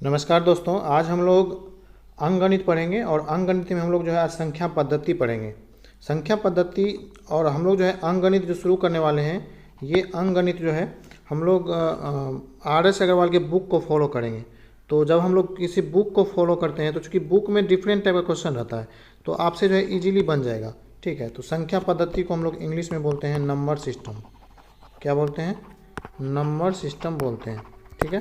नमस्कार दोस्तों, आज हम लोग अंकगणित पढ़ेंगे और अंकगणित में हम लोग जो है आज संख्या पद्धति पढ़ेंगे। संख्या पद्धति और हम लोग जो है अंकगणित जो शुरू करने वाले हैं, ये अंकगणित जो है हम लोग RS अग्रवाल के बुक को फॉलो करेंगे। तो जब हम लोग किसी बुक को फॉलो करते हैं तो चूँकि बुक में डिफरेंट टाइप का क्वेश्चन रहता है तो आपसे जो है इजीली बन जाएगा। ठीक है, तो संख्या पद्धति को हम लोग इंग्लिश में बोलते हैं नंबर सिस्टम। क्या बोलते हैं? नंबर सिस्टम बोलते हैं। ठीक है,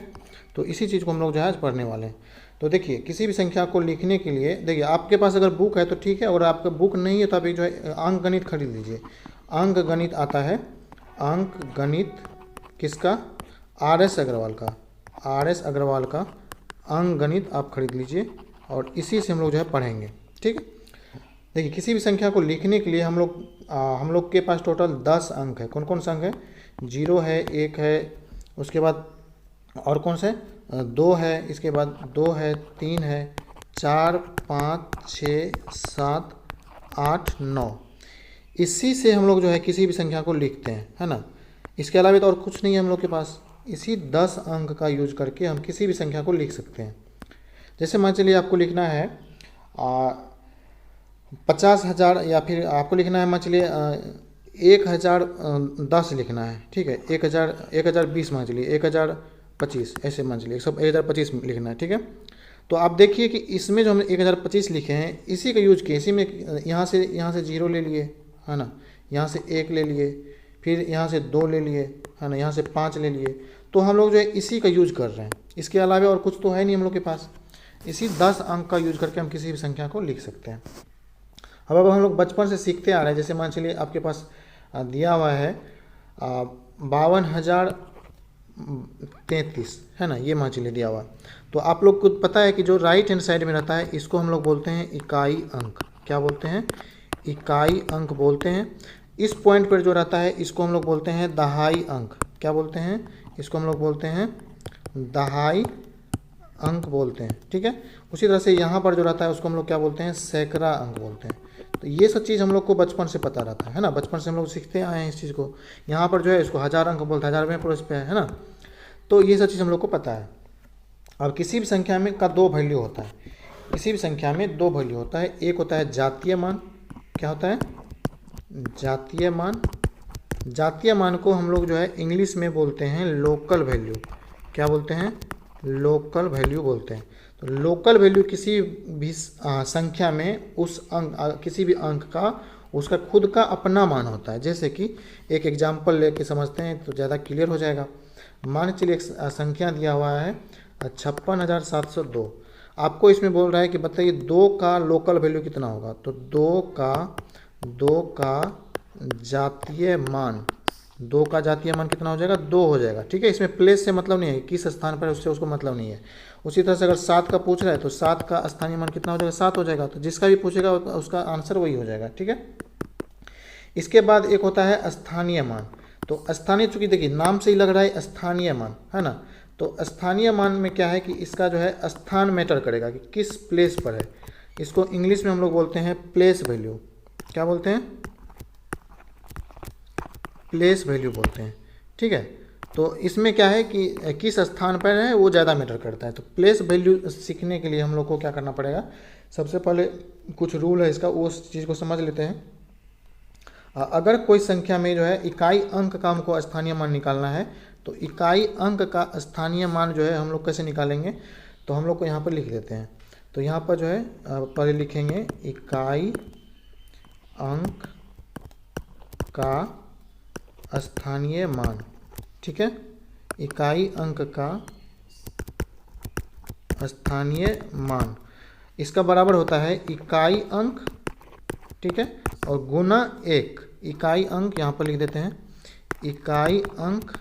तो इसी चीज़ को हम लोग जो है आज पढ़ने वाले हैं। तो देखिए, किसी भी संख्या को लिखने के लिए देखिए आपके पास अगर बुक है तो ठीक है, और आपका बुक नहीं है तो आप एक जो है अंक गणित खरीद लीजिए। अंक गणित आता है, अंक गणित किसका? RS अग्रवाल का। RS अग्रवाल का अंक गणित आप खरीद लीजिए और इसी से हम लोग जो है पढ़ेंगे। ठीक है, देखिए किसी भी संख्या को लिखने के लिए हम लोग के पास टोटल 10 अंक है। कौन कौन सा अंक है? 0 है, 1 है, उसके बाद और कौन से? 2 है, इसके बाद 2 है, 3 है, 4, 5, 6, 7, 8, 9। इसी से हम लोग जो है किसी भी संख्या को लिखते हैं, है ना। इसके अलावा तो और कुछ नहीं है हम लोग के पास। इसी 10 अंक का यूज करके हम किसी भी संख्या को लिख सकते हैं। जैसे मान चलिए आपको लिखना है 50,000, या फिर आपको लिखना है मान चलिए 1010 लिखना है। ठीक है, 1020 मान चलिए 1025, ऐसे मान चलिए 1025 लिखना है। ठीक है, तो आप देखिए कि इसमें जो हमने 1025 लिखे हैं इसी का यूज किए। इसी में यहाँ से 0 ले लिए, है ना, यहाँ से 1 ले लिए, फिर यहाँ से 2 ले लिए, है ना, यहाँ से 5 ले लिए। तो हम लोग जो है इसी का यूज कर रहे हैं। इसके अलावा और कुछ तो है नहीं हम लोग के पास। इसी 10 अंक का यूज करके हम किसी भी संख्या को लिख सकते हैं। अब हम लोग बचपन से सीखते आ रहे हैं। जैसे मान चलिए आपके पास दिया हुआ है 52,033, है ना, ये मान चलिए दिया हुआ। तो आप लोग को पता है कि जो राइट हैंड साइड में रहता है इसको हम लोग बोलते हैं इकाई अंक। क्या बोलते हैं? इकाई अंक बोलते हैं। इस पॉइंट पर जो रहता है इसको हम लोग बोलते हैं दहाई अंक। क्या बोलते हैं? इसको हम लोग बोलते हैं दहाई अंक बोलते हैं। ठीक है, उसी तरह से यहाँ पर जो रहता है उसको हम लोग क्या बोलते हैं? सैकड़ा अंक बोलते हैं। तो ये सब चीज़ हम लोग को बचपन से पता रहता है ना, बचपन से हम लोग सीखते आए हैं इस चीज़ को। यहाँ पर जो है इसको 1000 अंक बोलते हैं, 1000वें पुरुष पे है ना। तो ये सब चीज़ हम लोग को पता है। अब किसी भी संख्या में का 2 वैल्यू होता है। किसी भी संख्या में 2 वैल्यू होता है। एक होता है जातीय मान। क्या होता है? जातीय मान। जातीय मान को हम लोग जो है इंग्लिश में बोलते हैं लोकल वैल्यू। क्या बोलते हैं? लोकल वैल्यू बोलते हैं। तो लोकल वैल्यू किसी भी संख्या में उस अंक, किसी भी अंक का उसका खुद का अपना मान होता है। जैसे कि एक एग्जाम्पल लेके समझते हैं तो ज़्यादा क्लियर हो जाएगा। मान चलिए एक संख्या दिया हुआ है 56,702। आपको इसमें बोल रहा है कि बताइए 2 का लोकल वैल्यू कितना होगा। तो 2 का जातीय मान, 2 का जातीय मान कितना हो जाएगा? 2 हो जाएगा। ठीक है, इसमें प्लेस से मतलब नहीं है, किस स्थान पर उससे उसको मतलब नहीं है। उसी तरह से अगर 7 का पूछ रहा है तो 7 का स्थानीय मान कितना हो जाएगा? 7 हो जाएगा। तो जिसका भी पूछेगा उसका आंसर वही हो जाएगा। ठीक है, इसके बाद एक होता है स्थानीय मान। तो स्थानीय, चूंकि देखिए नाम से ही लग रहा है स्थानीय मान, है ना। तो स्थानीय मान में क्या है कि इसका जो है स्थान मैटर करेगा कि किस प्लेस पर है। इसको इंग्लिश में हम लोग बोलते हैं प्लेस वैल्यू। क्या बोलते हैं? प्लेस वैल्यू बोलते हैं। ठीक है, तो इसमें क्या है कि किस स्थान पर है वो ज़्यादा मैटर करता है। तो प्लेस वैल्यू सीखने के लिए हम लोग को क्या करना पड़ेगा? सबसे पहले कुछ रूल है इसका, उस चीज़ को समझ लेते हैं। अगर कोई संख्या में जो है इकाई अंक का हमको स्थानीय मान निकालना है तो इकाई अंक का स्थानीय मान जो है हम लोग कैसे निकालेंगे? तो हम लोग को यहाँ पर लिख देते हैं। तो यहाँ पर जो है पहले लिखेंगे इकाई अंक का स्थानीय मान। ठीक है, इकाई अंक का स्थानीय मान इसका बराबर होता है इकाई अंक, ठीक है, और गुना 1। इकाई अंक यहाँ पर लिख देते हैं इकाई अंक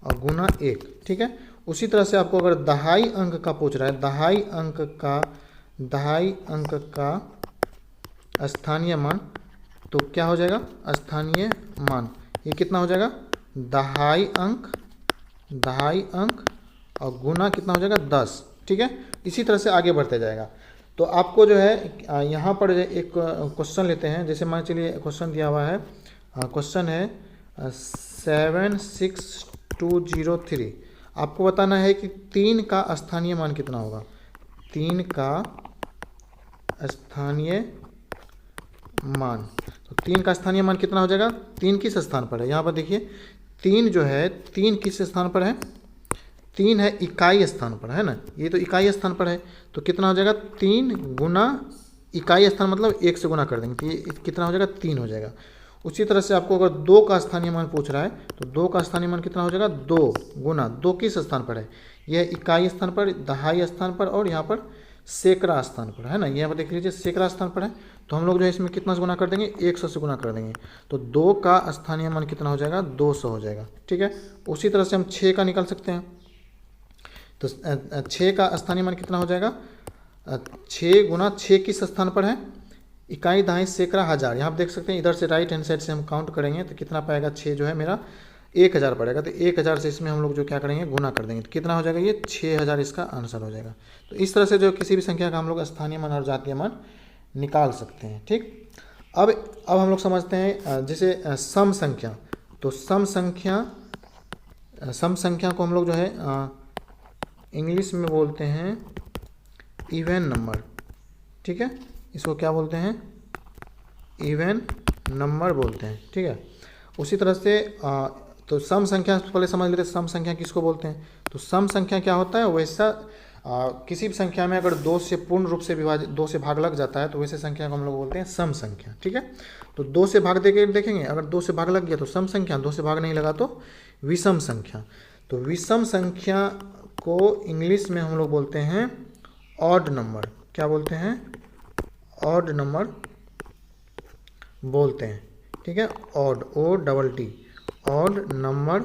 और गुना 1। ठीक है, उसी तरह से आपको अगर दहाई अंक का पूछ रहा है, दहाई अंक का स्थानीय मान, तो क्या हो जाएगा? स्थानीय मान ये कितना हो जाएगा? दहाई अंक और गुना कितना हो जाएगा? 10। ठीक है, इसी तरह से आगे बढ़ते जाएगा। तो आपको जो है यहाँ पर एक क्वेश्चन लेते हैं। जैसे मान चलिए क्वेश्चन दिया हुआ है, क्वेश्चन है 76203। आपको बताना है कि 3 का स्थानीय मान कितना होगा। 3 का स्थानीय मान, तो 3 का स्थानीय मान कितना हो जाएगा। 3 किस स्थान पर है, यहाँ पर देखिए 3 जो है, 3 किस स्थान पर है, 3 है इकाई स्थान पर, है ना, ये तो इकाई स्थान पर है। तो कितना हो जाएगा, 3 गुना इकाई स्थान मतलब 1 से गुना कर देंगे, तो ये कितना हो जाएगा, 3 हो जाएगा। उसी तरह से आपको अगर 2 का स्थानीय मान पूछ रहा है तो 2 का स्थानीय मान कितना हो जाएगा, 2 गुना 2 किस स्थान पर है, यह इकाई स्थान पर, दहाई स्थान पर और यहाँ पर सैकड़ा स्थान पर, है ना। यहाँ पर देख लीजिए सैकड़ा स्थान पर है, तो हम लोग जो है इसमें कितना से गुना कर देंगे, 100 से गुना कर देंगे। तो 2 का स्थानीय मान कितना हो जाएगा, 200 हो जाएगा, ठीक है। उसी तरह से हम 6 का निकाल सकते हैं। तो 6 का स्थानीय मान कितना हो जाएगा, 6 गुना 6 किस स्थान पर है, इकाई दहाई सैकड़ा हज़ार। यहाँ आप देख सकते हैं इधर से राइट हैंड साइड से हम काउंट करेंगे तो कितना पाएगा, 6 जो है मेरा 1000 पड़ेगा। तो 1000 से इसमें हम लोग जो क्या करेंगे, गुना कर देंगे, तो कितना हो जाएगा, ये 6000 इसका आंसर हो जाएगा। तो इस तरह से जो किसी भी संख्या का हम लोग स्थानीय मान और जातीय मान निकाल सकते हैं, ठीक। अब हम लोग समझते हैं जैसे सम संख्या। तो सम संख्या को हम लोग जो है इंग्लिश में बोलते हैं इवन नंबर, ठीक है। इसको क्या बोलते हैं, इवन नंबर बोलते हैं, ठीक है। उसी तरह से तो सम संख्या पहले समझ लेते हैं, सम संख्या किसको बोलते हैं। तो सम संख्या क्या होता है, वैसा किसी भी संख्या में अगर 2 से पूर्ण रूप से विभाजित, 2 से भाग लग जाता है तो वैसे संख्या को हम लोग बोलते हैं सम संख्या, ठीक है। तो 2 से भाग देके देखेंगे, अगर 2 से भाग लग गया तो सम संख्या, 2 से भाग नहीं लगा तो विषम संख्या। तो विषम संख्या को इंग्लिश में हम लोग बोलते हैं ऑड नंबर। क्या बोलते हैं, ऑड नंबर बोलते हैं, ठीक है। ऑड, ODD, ऑड नंबर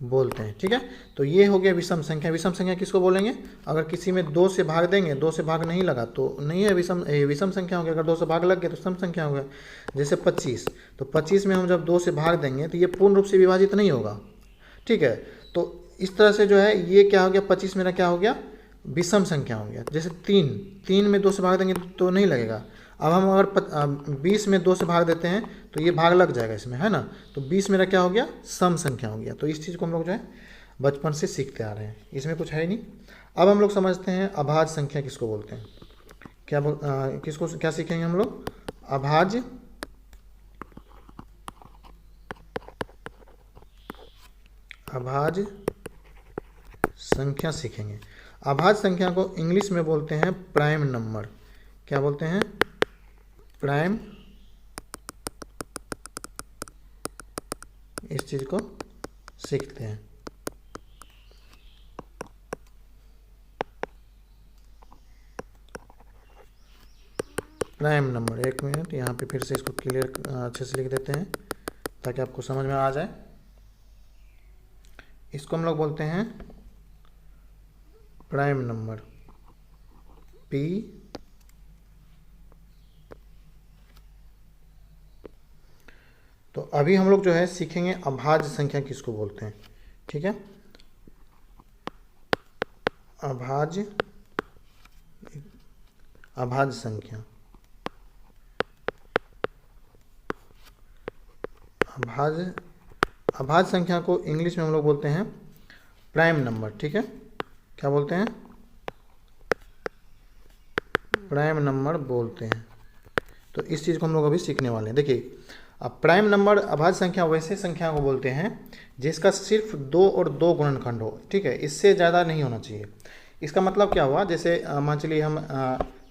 बोलते हैं, ठीक है। तो ये हो गया विषम संख्या। विषम संख्या किसको बोलेंगे, अगर किसी में 2 से भाग देंगे, 2 से भाग नहीं लगा तो नहीं है विषम संख्या हो गया। अगर 2 से भाग लग गया तो सम संख्या हो गया। जैसे 25, तो 25 में हम जब 2 से भाग देंगे तो ये पूर्ण रूप से विभाजित नहीं होगा, ठीक है। तो इस तरह से जो है ये क्या हो गया, 25 मेरा क्या हो गया, विषम संख्या हो गया। जैसे 3 में 2 से भाग देंगे तो नहीं लगेगा। अब हम अगर 20 में 2 से भाग देते हैं तो ये भाग लग जाएगा इसमें, है ना। तो 20 मेरा क्या हो गया, सम संख्या हो गया। तो इस चीज़ को हम लोग जो है बचपन से सीखते आ रहे हैं, इसमें कुछ है ही नहीं। अब हम लोग समझते हैं अभाज्य संख्या किसको बोलते हैं। किसको क्या सीखेंगे हम लोग, अभाज्य संख्या सीखेंगे। अभाज्य संख्या को इंग्लिश में बोलते हैं प्राइम नंबर। क्या बोलते हैं, प्राइम। इस चीज को सीखते हैं। प्राइम नंबर, एक मिनट यहाँ पे फिर से इसको क्लियर अच्छे से लिख देते हैं ताकि आपको समझ में आ जाए। इसको हम लोग बोलते हैं प्राइम नंबर, P। तो अभी हम लोग जो है सीखेंगे अभाज्य संख्या किसको बोलते हैं, ठीक है। अभाज्य संख्या, अभाज्य संख्या को इंग्लिश में हम लोग बोलते हैं प्राइम नंबर, ठीक है। क्या बोलते हैं, प्राइम नंबर बोलते हैं। तो इस चीज़ को हम लोग अभी सीखने वाले हैं। देखिए, अब प्राइम नंबर अभाज्य संख्या वैसे संख्या को बोलते हैं जिसका सिर्फ 2 और 2 गुणनखंड हो, ठीक है। इससे ज़्यादा नहीं होना चाहिए। इसका मतलब क्या हुआ, जैसे मान चलिए हम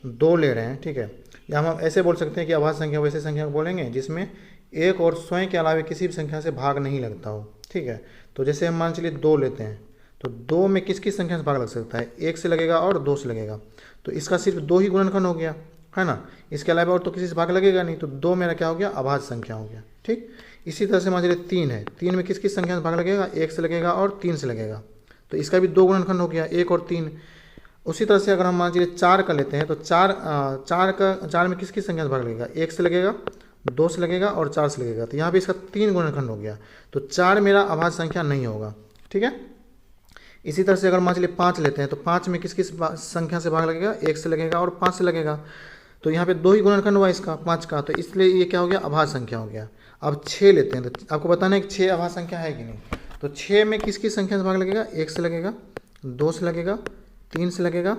2 ले रहे हैं, ठीक है। या हम ऐसे बोल सकते हैं कि अभाज्य संख्या वैसे संख्या को बोलेंगे जिसमें 1 और स्वयं के अलावा किसी भी संख्या से भाग नहीं लगता हो, ठीक है। तो जैसे हम मान चलिए 2 लेते हैं, तो 2 में किस किस संख्या से भाग लग सकता है, 1 से लगेगा और 2 से लगेगा। तो इसका सिर्फ 2 ही गुणनखंड हो गया, है ना। इसके अलावा और तो किसी से भाग लगेगा नहीं, तो 2 मेरा क्या हो गया, अभाज्य संख्या हो गया, ठीक। इसी तरह से मान चलिए 3 है, 3 में किस किस संख्या से भाग लगेगा, 1 से लगेगा और 3 से लगेगा। तो इसका भी 2 गुणनखंड हो गया, 1 और 3। उसी तरह से अगर हम मान चलिए 4 का लेते हैं, तो 4 में किस किस संख्या से भाग लगेगा, 1 से लगेगा, 2 से लगेगा और 4 से लगेगा। तो यहाँ पे इसका 3 गुणनखंड हो गया। तो 4 मेरा अभाज्य संख्या नहीं होगा, ठीक है। इसी तरह से अगर मान चलिए 5 लेते हैं, तो 5 में किस किस संख्या से भाग लगेगा, 1 से लगेगा और 5 से लगेगा। तो यहाँ पे 2 ही गुणनखंड हुआ इसका 5 का, तो इसलिए ये क्या हो गया, अभाज्य संख्या हो गया। अब 6 लेते हैं, तो आपको बताना है कि 6 अभाज्य संख्या है कि नहीं। तो 6 में किसकी संख्या से भाग लगेगा? 1 से लगेगा, 2 से लगेगा, 3 से लगेगा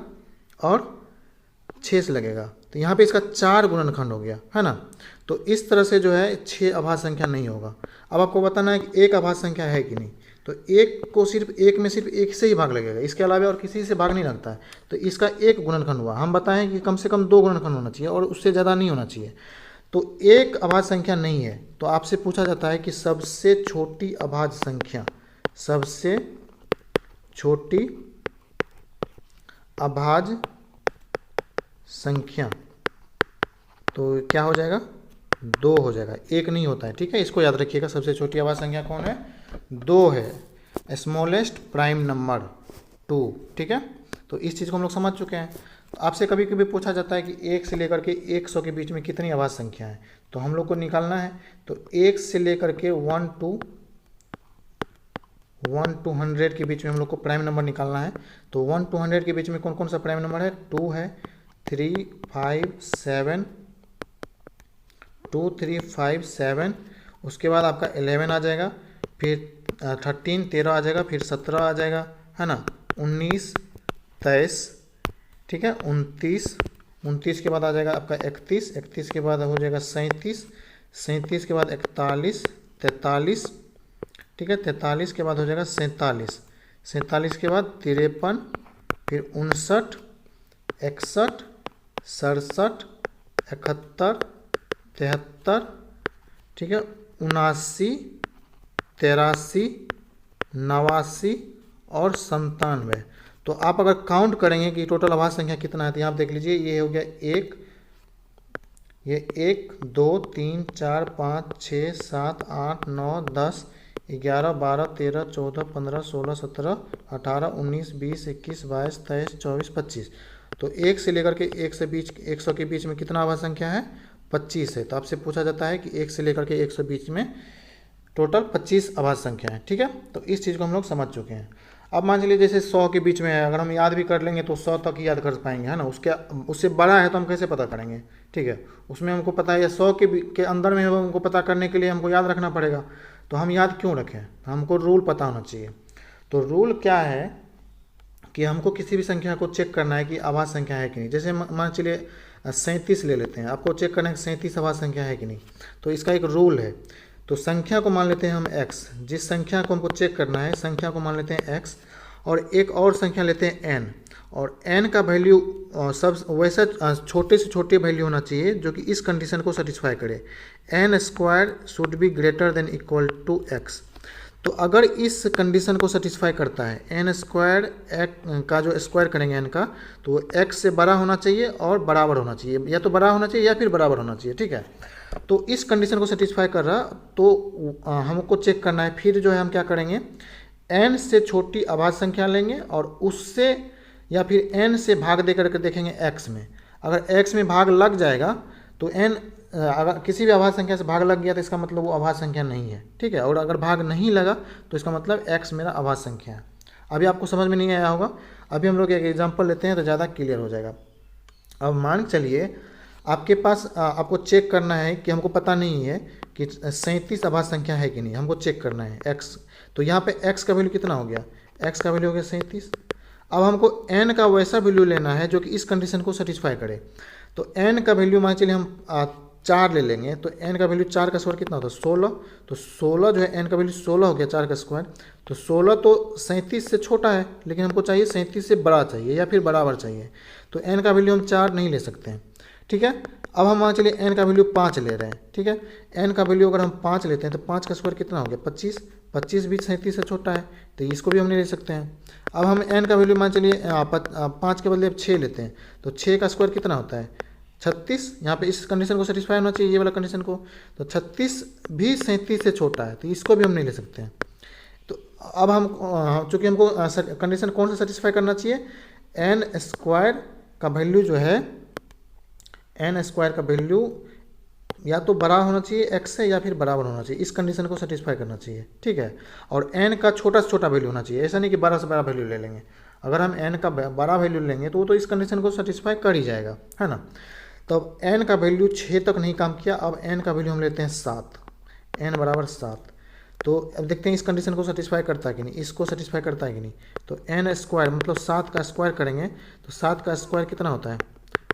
और 6 से लगेगा। तो यहाँ पे इसका 4 गुणनखंड हो गया, है ना। तो इस तरह से जो है 6 अभाज्य संख्या नहीं होगा। अब आपको बताना है कि एक अभाज्य संख्या है कि नहीं। तो एक को सिर्फ एक में सिर्फ एक से ही भाग लगेगा, इसके अलावा और किसी से भाग नहीं लगता है। तो इसका एक गुणनखंड हुआ। हम बताएं कि कम से कम 2 गुणनखंड होना चाहिए और उससे ज़्यादा नहीं होना चाहिए। तो एक अभाज्य संख्या नहीं है। तो आपसे पूछा जाता है कि सबसे छोटी अभाज्य संख्या, सबसे छोटी अभाज्य संख्या, तो क्या हो जाएगा? 2 हो जाएगा, 1 नहीं होता है, ठीक है। इसको याद रखिएगा। सबसे छोटी अभाज्य संख्या कौन है? 2 है। स्मॉलेस्ट प्राइम नंबर 2, ठीक है। तो इस चीज़ को हम लोग समझ चुके हैं। तो आपसे कभी कभी पूछा जाता है कि 1 से लेकर के 100 के बीच में कितनी अभाज्य संख्या है, तो हम लोग को निकालना है। तो 1 से लेकर के 1 to 100 के बीच में हम लोग को प्राइम नंबर निकालना है। तो 1 to 100 के बीच में कौन कौन सा प्राइम नंबर है? 2 है, 3, 5, 7, 2, 3, 5, 7। उसके बाद आपका 11 आ जाएगा, फिर 13 आ जाएगा, फिर 17 आ जाएगा, है ना। 19, 23, ठीक है। 29 के बाद आ जाएगा आपका 31 के बाद हो जाएगा 37 के बाद 41, 43, ठीक है। 43 के बाद हो जाएगा 47 के बाद 53, फिर 59, 61, 67, 71, 73, ठीक है। 79, 83, 89 और 97। तो आप अगर काउंट करेंगे कि टोटल अभाज्य संख्या कितना है, तो यहाँ आप देख लीजिए, ये हो गया 1, ये 1, 2, 3, 4, 5, 6, 7, 8, 9, 10, 11, 12, 13, 14, 15, 16, 17, 18, 19, 20, 21, 22, 23, 24, 25। तो 1 से लेकर के 100 के बीच में कितना अभाज्य संख्या है? 25 है। तो आपसे पूछा जाता है कि 1 से लेकर के 100 बीच में टोटल 25 अभाज्य संख्या है, ठीक है। तो इस चीज़ को हम लोग समझ चुके हैं। अब मान चलिए जैसे 100 के बीच में है, अगर हम याद भी कर लेंगे तो 100 तक ही याद कर पाएंगे, है ना। उससे बड़ा है तो हम कैसे पता करेंगे, ठीक है। उसमें हमको पता है 100 के अंदर में हमको पता करने के लिए हमको याद रखना पड़ेगा। तो हम याद क्यों रखें? हमको रूल पता होना चाहिए। तो रूल क्या है कि हमको किसी भी संख्या को चेक करना है कि अभाज्य संख्या है कि नहीं। जैसे मान चलिए 37 ले लेते हैं, आपको चेक करना है कि 37 अभाज्य संख्या है कि नहीं। तो इसका एक रूल है। तो संख्या को मान लेते हैं हम x, जिस संख्या को हमको चेक करना है संख्या को मान लेते हैं x, और एक और संख्या लेते हैं n, और n का वैल्यू सब वैसा छोटे से छोटे वैल्यू होना चाहिए जो कि इस कंडीशन को सेटिस्फाई करे। n² should be greater than equal to x। तो अगर इस कंडीशन को सेटिस्फाई करता है, n² का जो स्क्वायर करेंगे n का, तो वो x से बड़ा होना चाहिए और बराबर होना चाहिए, या तो बड़ा होना चाहिए या फिर बराबर होना चाहिए, ठीक है। तो इस कंडीशन को सेटिस्फाई कर रहा, तो हमको चेक करना है। फिर जो है हम क्या करेंगे, n से छोटी अभाज्य संख्या लेंगे और उससे या फिर n से भाग दे करके देखेंगे x में। अगर x में भाग लग जाएगा तो n, अगर किसी भी अभाज्य संख्या से भाग लग गया तो इसका मतलब वो अभाज्य संख्या नहीं है, ठीक है। और अगर भाग नहीं लगा तो इसका मतलब x मेरा अभाज्य संख्या है। अभी आपको समझ में नहीं आया होगा। अभी हम लोग एक एग्जांपल लेते हैं तो ज़्यादा क्लियर हो जाएगा। अब मान चलिए आपके पास आपको चेक करना है कि हमको पता नहीं है कि 37 अभाज्य संख्या है कि नहीं, हमको चेक करना है x। तो यहाँ पे x का वैल्यू कितना हो गया? x का वैल्यू हो गया 37। अब हमको n का वैसा वैल्यू लेना है जो कि इस कंडीशन को सेटिस्फाई करे। तो n का वैल्यू मान चलिए हम 4 ले लेंगे। तो n का वैल्यू 4 का स्क्वायर कितना होता है? 16। तो 16 जो है n का वैल्यू 16 हो गया 4 का स्क्वायर। तो 16 तो 37 से छोटा है, लेकिन हमको चाहिए 37 से बड़ा चाहिए या फिर बराबर चाहिए। तो n का वैल्यू हम 4 नहीं ले सकते हैं, ठीक है। अब हम मान चलिए n का वैल्यू 5 ले रहे हैं, ठीक है। n का वैल्यू अगर हम 5 लेते हैं तो 5 का स्क्वायर कितना हो गया? 25। 25 भी 37 से छोटा है, तो इसको भी हम नहीं ले सकते हैं। अब हम n का वैल्यू मान चलिए 5 के बदले अब 6 लेते हैं, तो 6 का स्क्वायर कितना होता है? 36। यहाँ पे इस कंडीशन को सेटिस्फाई होना चाहिए, ये वाला कंडीशन को। तो 36 भी 37 से छोटा है, तो इसको भी हम नहीं ले सकते हैं। तो अब हम चूँकि हमको कंडीशन कौन सा सेटिस्फाई करना चाहिए, n² का वैल्यू जो है, n² का वैल्यू या तो बड़ा होना चाहिए x से या फिर बराबर होना चाहिए, इस कंडीशन को सेटिस्फाई करना चाहिए, ठीक है। और n का छोटा से छोटा वैल्यू होना चाहिए, ऐसा नहीं कि बड़ा से बड़ा वैल्यू ले लेंगे। अगर हम n का बड़ा वैल्यू लेंगे तो वो तो इस कंडीशन को सेटिस्फाई कर ही जाएगा, है ना। तो अब n का वैल्यू 6 तक नहीं काम किया, अब n का वैल्यू हम लेते हैं 7, n बराबर 7। तो अब देखते हैं इस कंडीशन को सेटिस्फाई करता है कि नहीं, इसको सेटिस्फाई करता है कि नहीं। तो एन स्क्वायर मतलब 7 का स्क्वायर करेंगे तो 7 का स्क्वायर कितना होता है,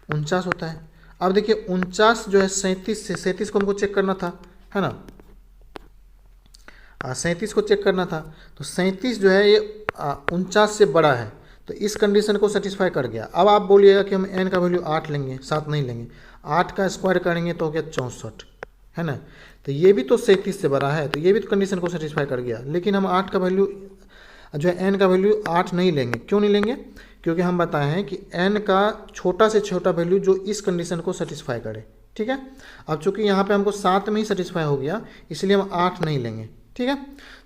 49 होता है। अब देखिए 49 जो है 37 से, 37 को हमको चेक करना था, है ना, 37 को चेक करना था। तो 37 जो है ये 49 से बड़ा है, तो इस कंडीशन को सेटिस्फाई कर गया। अब आप बोलिएगा कि हम एन का वैल्यू 8 लेंगे, 7 नहीं लेंगे, 8 का स्क्वायर करेंगे तो हो गया 64, है ना। तो ये भी तो 37 से बड़ा है, तो ये भी तो कंडीशन को सेटिस्फाई कर गया। लेकिन हम 8 का वैल्यू जो है एन का वैल्यू 8 नहीं लेंगे। क्यों नहीं लेंगे, क्योंकि हम बताए हैं कि एन का छोटा से छोटा वैल्यू जो इस कंडीशन को सेटिस्फाई करे, ठीक है। अब चूंकि यहाँ पे हमको 7 में ही सेटिस्फाई हो गया, इसलिए हम 8 नहीं लेंगे, ठीक है।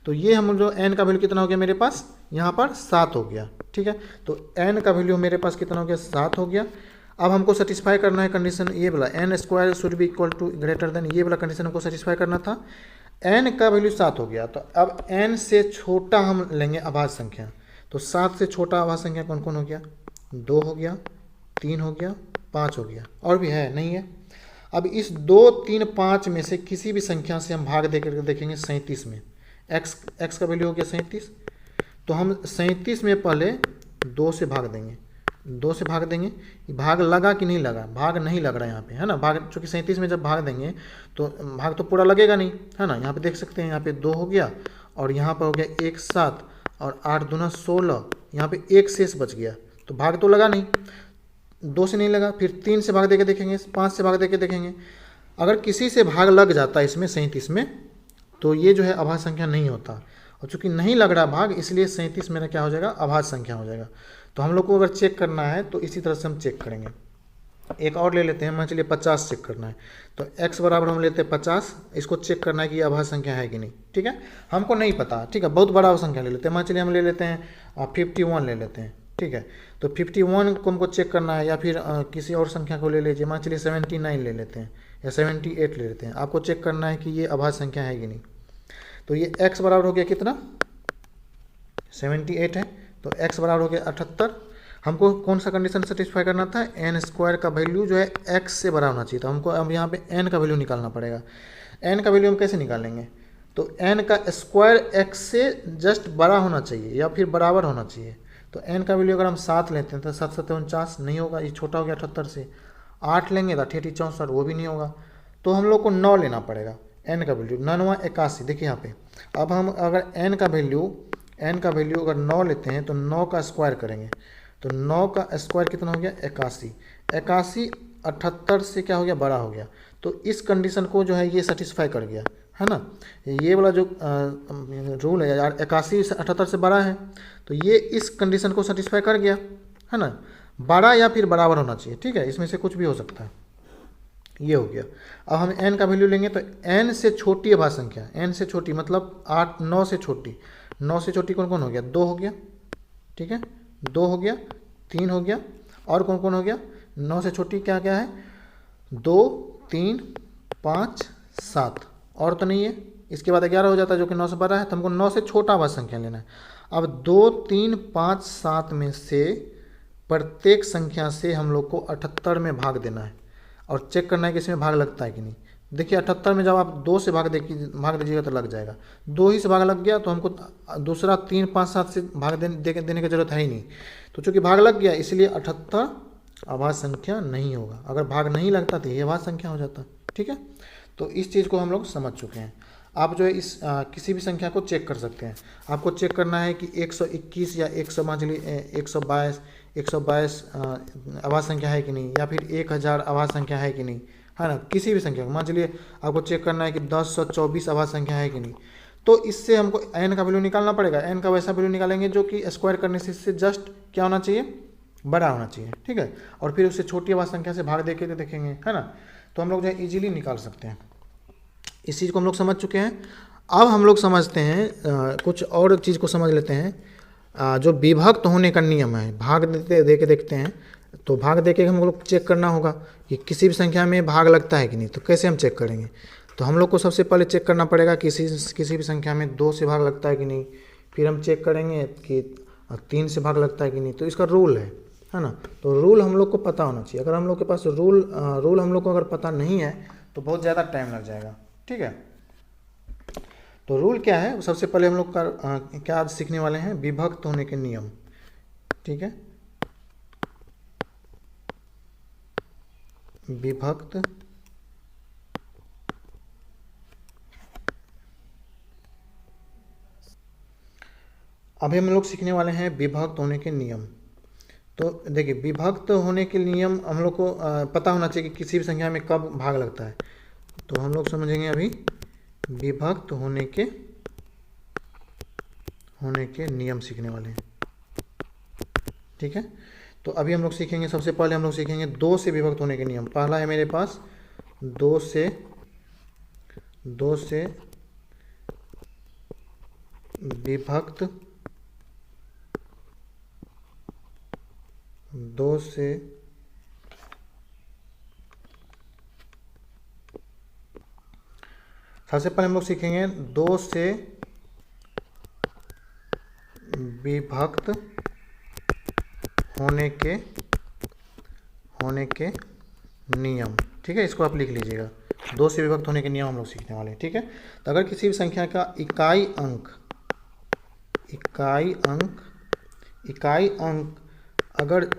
तो ये हम जो एन का वैल्यू कितना हो गया मेरे पास, यहाँ पर 7 हो गया, ठीक है। तो एन का वैल्यू मेरे पास कितना हो गया, 7 हो गया। अब हमको सेटिस्फाई करना है कंडीशन ये वाला, n square should be equal to greater than, ये वाला कंडीशन हमको सेटिस्फाई करना था। एन का वैल्यू 7 हो गया, तो अब एन से छोटा हम लेंगे अभाज्य संख्या। तो 7 से छोटा अभाज्य संख्या कौन कौन हो गया, 2 हो गया, 3 हो गया, 5 हो गया, और भी है नहीं है। अब इस 2, 3, 5 में से किसी भी संख्या से हम भाग दे करके देखेंगे 37 में, एक्स का वैल्यू हो गया 37, तो हम 37 में पहले 2 से भाग देंगे, 2 से भाग देंगे। भाग लगा कि नहीं लगा, भाग नहीं लग रहा है यहाँ पे, है ना। भाग चूँकि 37 में जब भाग देंगे तो भाग तो पूरा लगेगा नहीं, है ना। यहाँ पे देख सकते हैं, यहाँ पे 2 हो गया और यहाँ पर हो गया 1 7 और 8 दूना 16, यहाँ पे 1 शेष बच गया, तो भाग तो लगा नहीं, 2 से नहीं लगा। फिर 3 से भाग दे के देखेंगे, 5 से भाग दे के देखेंगे। अगर किसी से भाग लग जाता है इसमें 37 में, तो ये जो है अभाज्य संख्या नहीं होता, और चूंकि नहीं लग रहा भाग, इसलिए 37 मेरा क्या हो जाएगा, अभाज्य संख्या हो जाएगा। तो हम लोग को अगर चेक करना है तो इसी तरह से हम चेक करेंगे। एक और ले लेते हैं, मान चलिए 50 चेक करना है, तो x बराबर हम लेते हैं 50, इसको चेक करना है कि ये अभाज्य संख्या है कि नहीं, ठीक है। हमको नहीं पता, ठीक है, बहुत बड़ा संख्या ले लेते हैं, मान चलिए हम ले लेते हैं 51 ले लेते हैं, ठीक है। तो 51 को हमको चेक करना है, या फिर किसी और संख्या को ले लीजिए, मान चलिए 79 ले लेते हैं या 78 ले लेते हैं। आपको चेक करना है कि ये अभाज्य संख्या है कि नहीं। तो ये x बराबर हो गया कितना, 78 है, तो x बराबर हो गया 78। हमको कौन सा कंडीशन सेटिस्फाई करना था, एन स्क्वायर का वैल्यू जो है x से बड़ा होना चाहिए। तो हमको अब यहाँ पे n का वैल्यू निकालना पड़ेगा। n का वैल्यू हम कैसे निकालेंगे, तो n का स्क्वायर x से जस्ट बड़ा होना चाहिए या फिर बराबर होना चाहिए। तो n का वैल्यू अगर हम 7 लेते हैं तो 7 7 49 नहीं होगा, ये छोटा हो गया 78 से। 8 लेंगे तो 88 64, वो भी नहीं होगा। तो हम लोग को 9 लेना पड़ेगा n का वैल्यू, 9 81। देखिए यहाँ पे अब हम अगर n का वैल्यू अगर 9 लेते हैं तो 9 का स्क्वायर करेंगे, तो 9 का स्क्वायर कितना हो गया, 81। 81 78 से क्या हो गया, बड़ा हो गया। तो इस कंडीशन को जो है ये सेटिस्फाई कर गया, है ना। ये वाला जो रूल है यार, 81 से 78 से बड़ा है, तो ये इस कंडीशन को सेटिस्फाई कर गया, है ना। बड़ा या फिर बराबर होना चाहिए, ठीक है, इसमें से कुछ भी हो सकता है। ये हो गया। अब हम n का वैल्यू लेंगे तो n से छोटी अभाज्य संख्या, n से छोटी मतलब 8 9 से छोटी, 9 से छोटी कौन कौन हो गया, 2 हो गया, ठीक है, 2 हो गया, 3 हो गया, और कौन कौन हो गया, 9 से छोटी क्या क्या है, 2 3 5 7, और तो नहीं है। इसके बाद 11 हो जाता है जो कि 9 से बड़ा है, तो हमको 9 से छोटा अभाज्य संख्या लेना है। अब 2 3 5 7 में से प्रत्येक संख्या से हम लोग को 78 में भाग देना है और चेक करना है कि इसमें भाग लगता है कि नहीं। देखिए 78 में जब आप 2 से भाग दीजिएगा तो लग जाएगा, 2 ही से भाग लग गया तो हमको दूसरा 3 5 7 से भाग देने की जरूरत है ही नहीं। तो चूंकि भाग लग गया इसलिए 78 अभाज्य संख्या नहीं होगा। अगर भाग नहीं लगता तो ये अभाज्य संख्या हो जाता, ठीक है। तो इस चीज़ को हम लोग समझ चुके हैं। आप जो है इस किसी भी संख्या को चेक कर सकते हैं। आपको चेक करना है कि 121 या 100 मान चलिए 122 अभाज्य संख्या है कि नहीं, या फिर 1000 अभाज्य संख्या है कि नहीं, है ना। किसी भी संख्या मान चलिए आपको चेक करना है कि 1024 अभाज्य संख्या है कि नहीं। तो इससे हमको n का वैल्यू निकालना पड़ेगा। n का वैसा वैल्यू निकालेंगे जो कि स्क्वायर करने से इससे जस्ट क्या होना चाहिए, बड़ा होना चाहिए, ठीक है। और फिर उससे छोटी अभाज्य संख्या से भाग देके तो देखेंगे, है ना। तो हम लोग जो है ईजिली निकाल सकते हैं। इस चीज़ को हम लोग समझ चुके हैं। अब हम लोग समझते हैं कुछ और चीज़ को समझ लेते हैं जो विभक्त होने का नियम है। भाग दे के देखते हैं। तो भाग दे के हम लोग चेक करना होगा कि किसी भी संख्या में भाग लगता है कि नहीं। तो कैसे हम चेक करेंगे, तो हम लोग को सबसे पहले चेक करना पड़ेगा किसी भी संख्या में 2 से भाग लगता है कि नहीं। फिर हम चेक करेंगे कि 3 से भाग लगता है कि नहीं। तो इसका रूल है ना। तो रूल हम लोग को पता होना चाहिए। अगर हम लोग के पास रूल हम लोग को अगर पता नहीं है तो बहुत ज़्यादा टाइम लग जाएगा, ठीक है। तो रूल क्या है, सबसे पहले हम लोग का क्या आज सीखने वाले हैं, विभक्त होने के नियम। ठीक है, विभक्त अभी हम लोग सीखने वाले हैं विभक्त होने के नियम। तो देखिए, विभक्त होने के नियम हम लोग को पता होना चाहिए कि किसी भी संख्या में कब भाग लगता है। तो हम लोग समझेंगे अभी विभक्त होने के नियम सीखने वाले हैं। ठीक है, तो अभी हम लोग सीखेंगे, सबसे पहले हम लोग सीखेंगे 2 से विभक्त होने के नियम। पहला है मेरे पास 2 से विभक्त 2 से सबसे पहले हम लोग सीखेंगे 2 से विभक्त होने के नियम। ठीक है, इसको आप लिख लीजिएगा, 2 से विभक्त होने के नियम हम लोग सीखने वाले हैं। ठीक है, तो अगर किसी भी संख्या का इकाई अंक अगर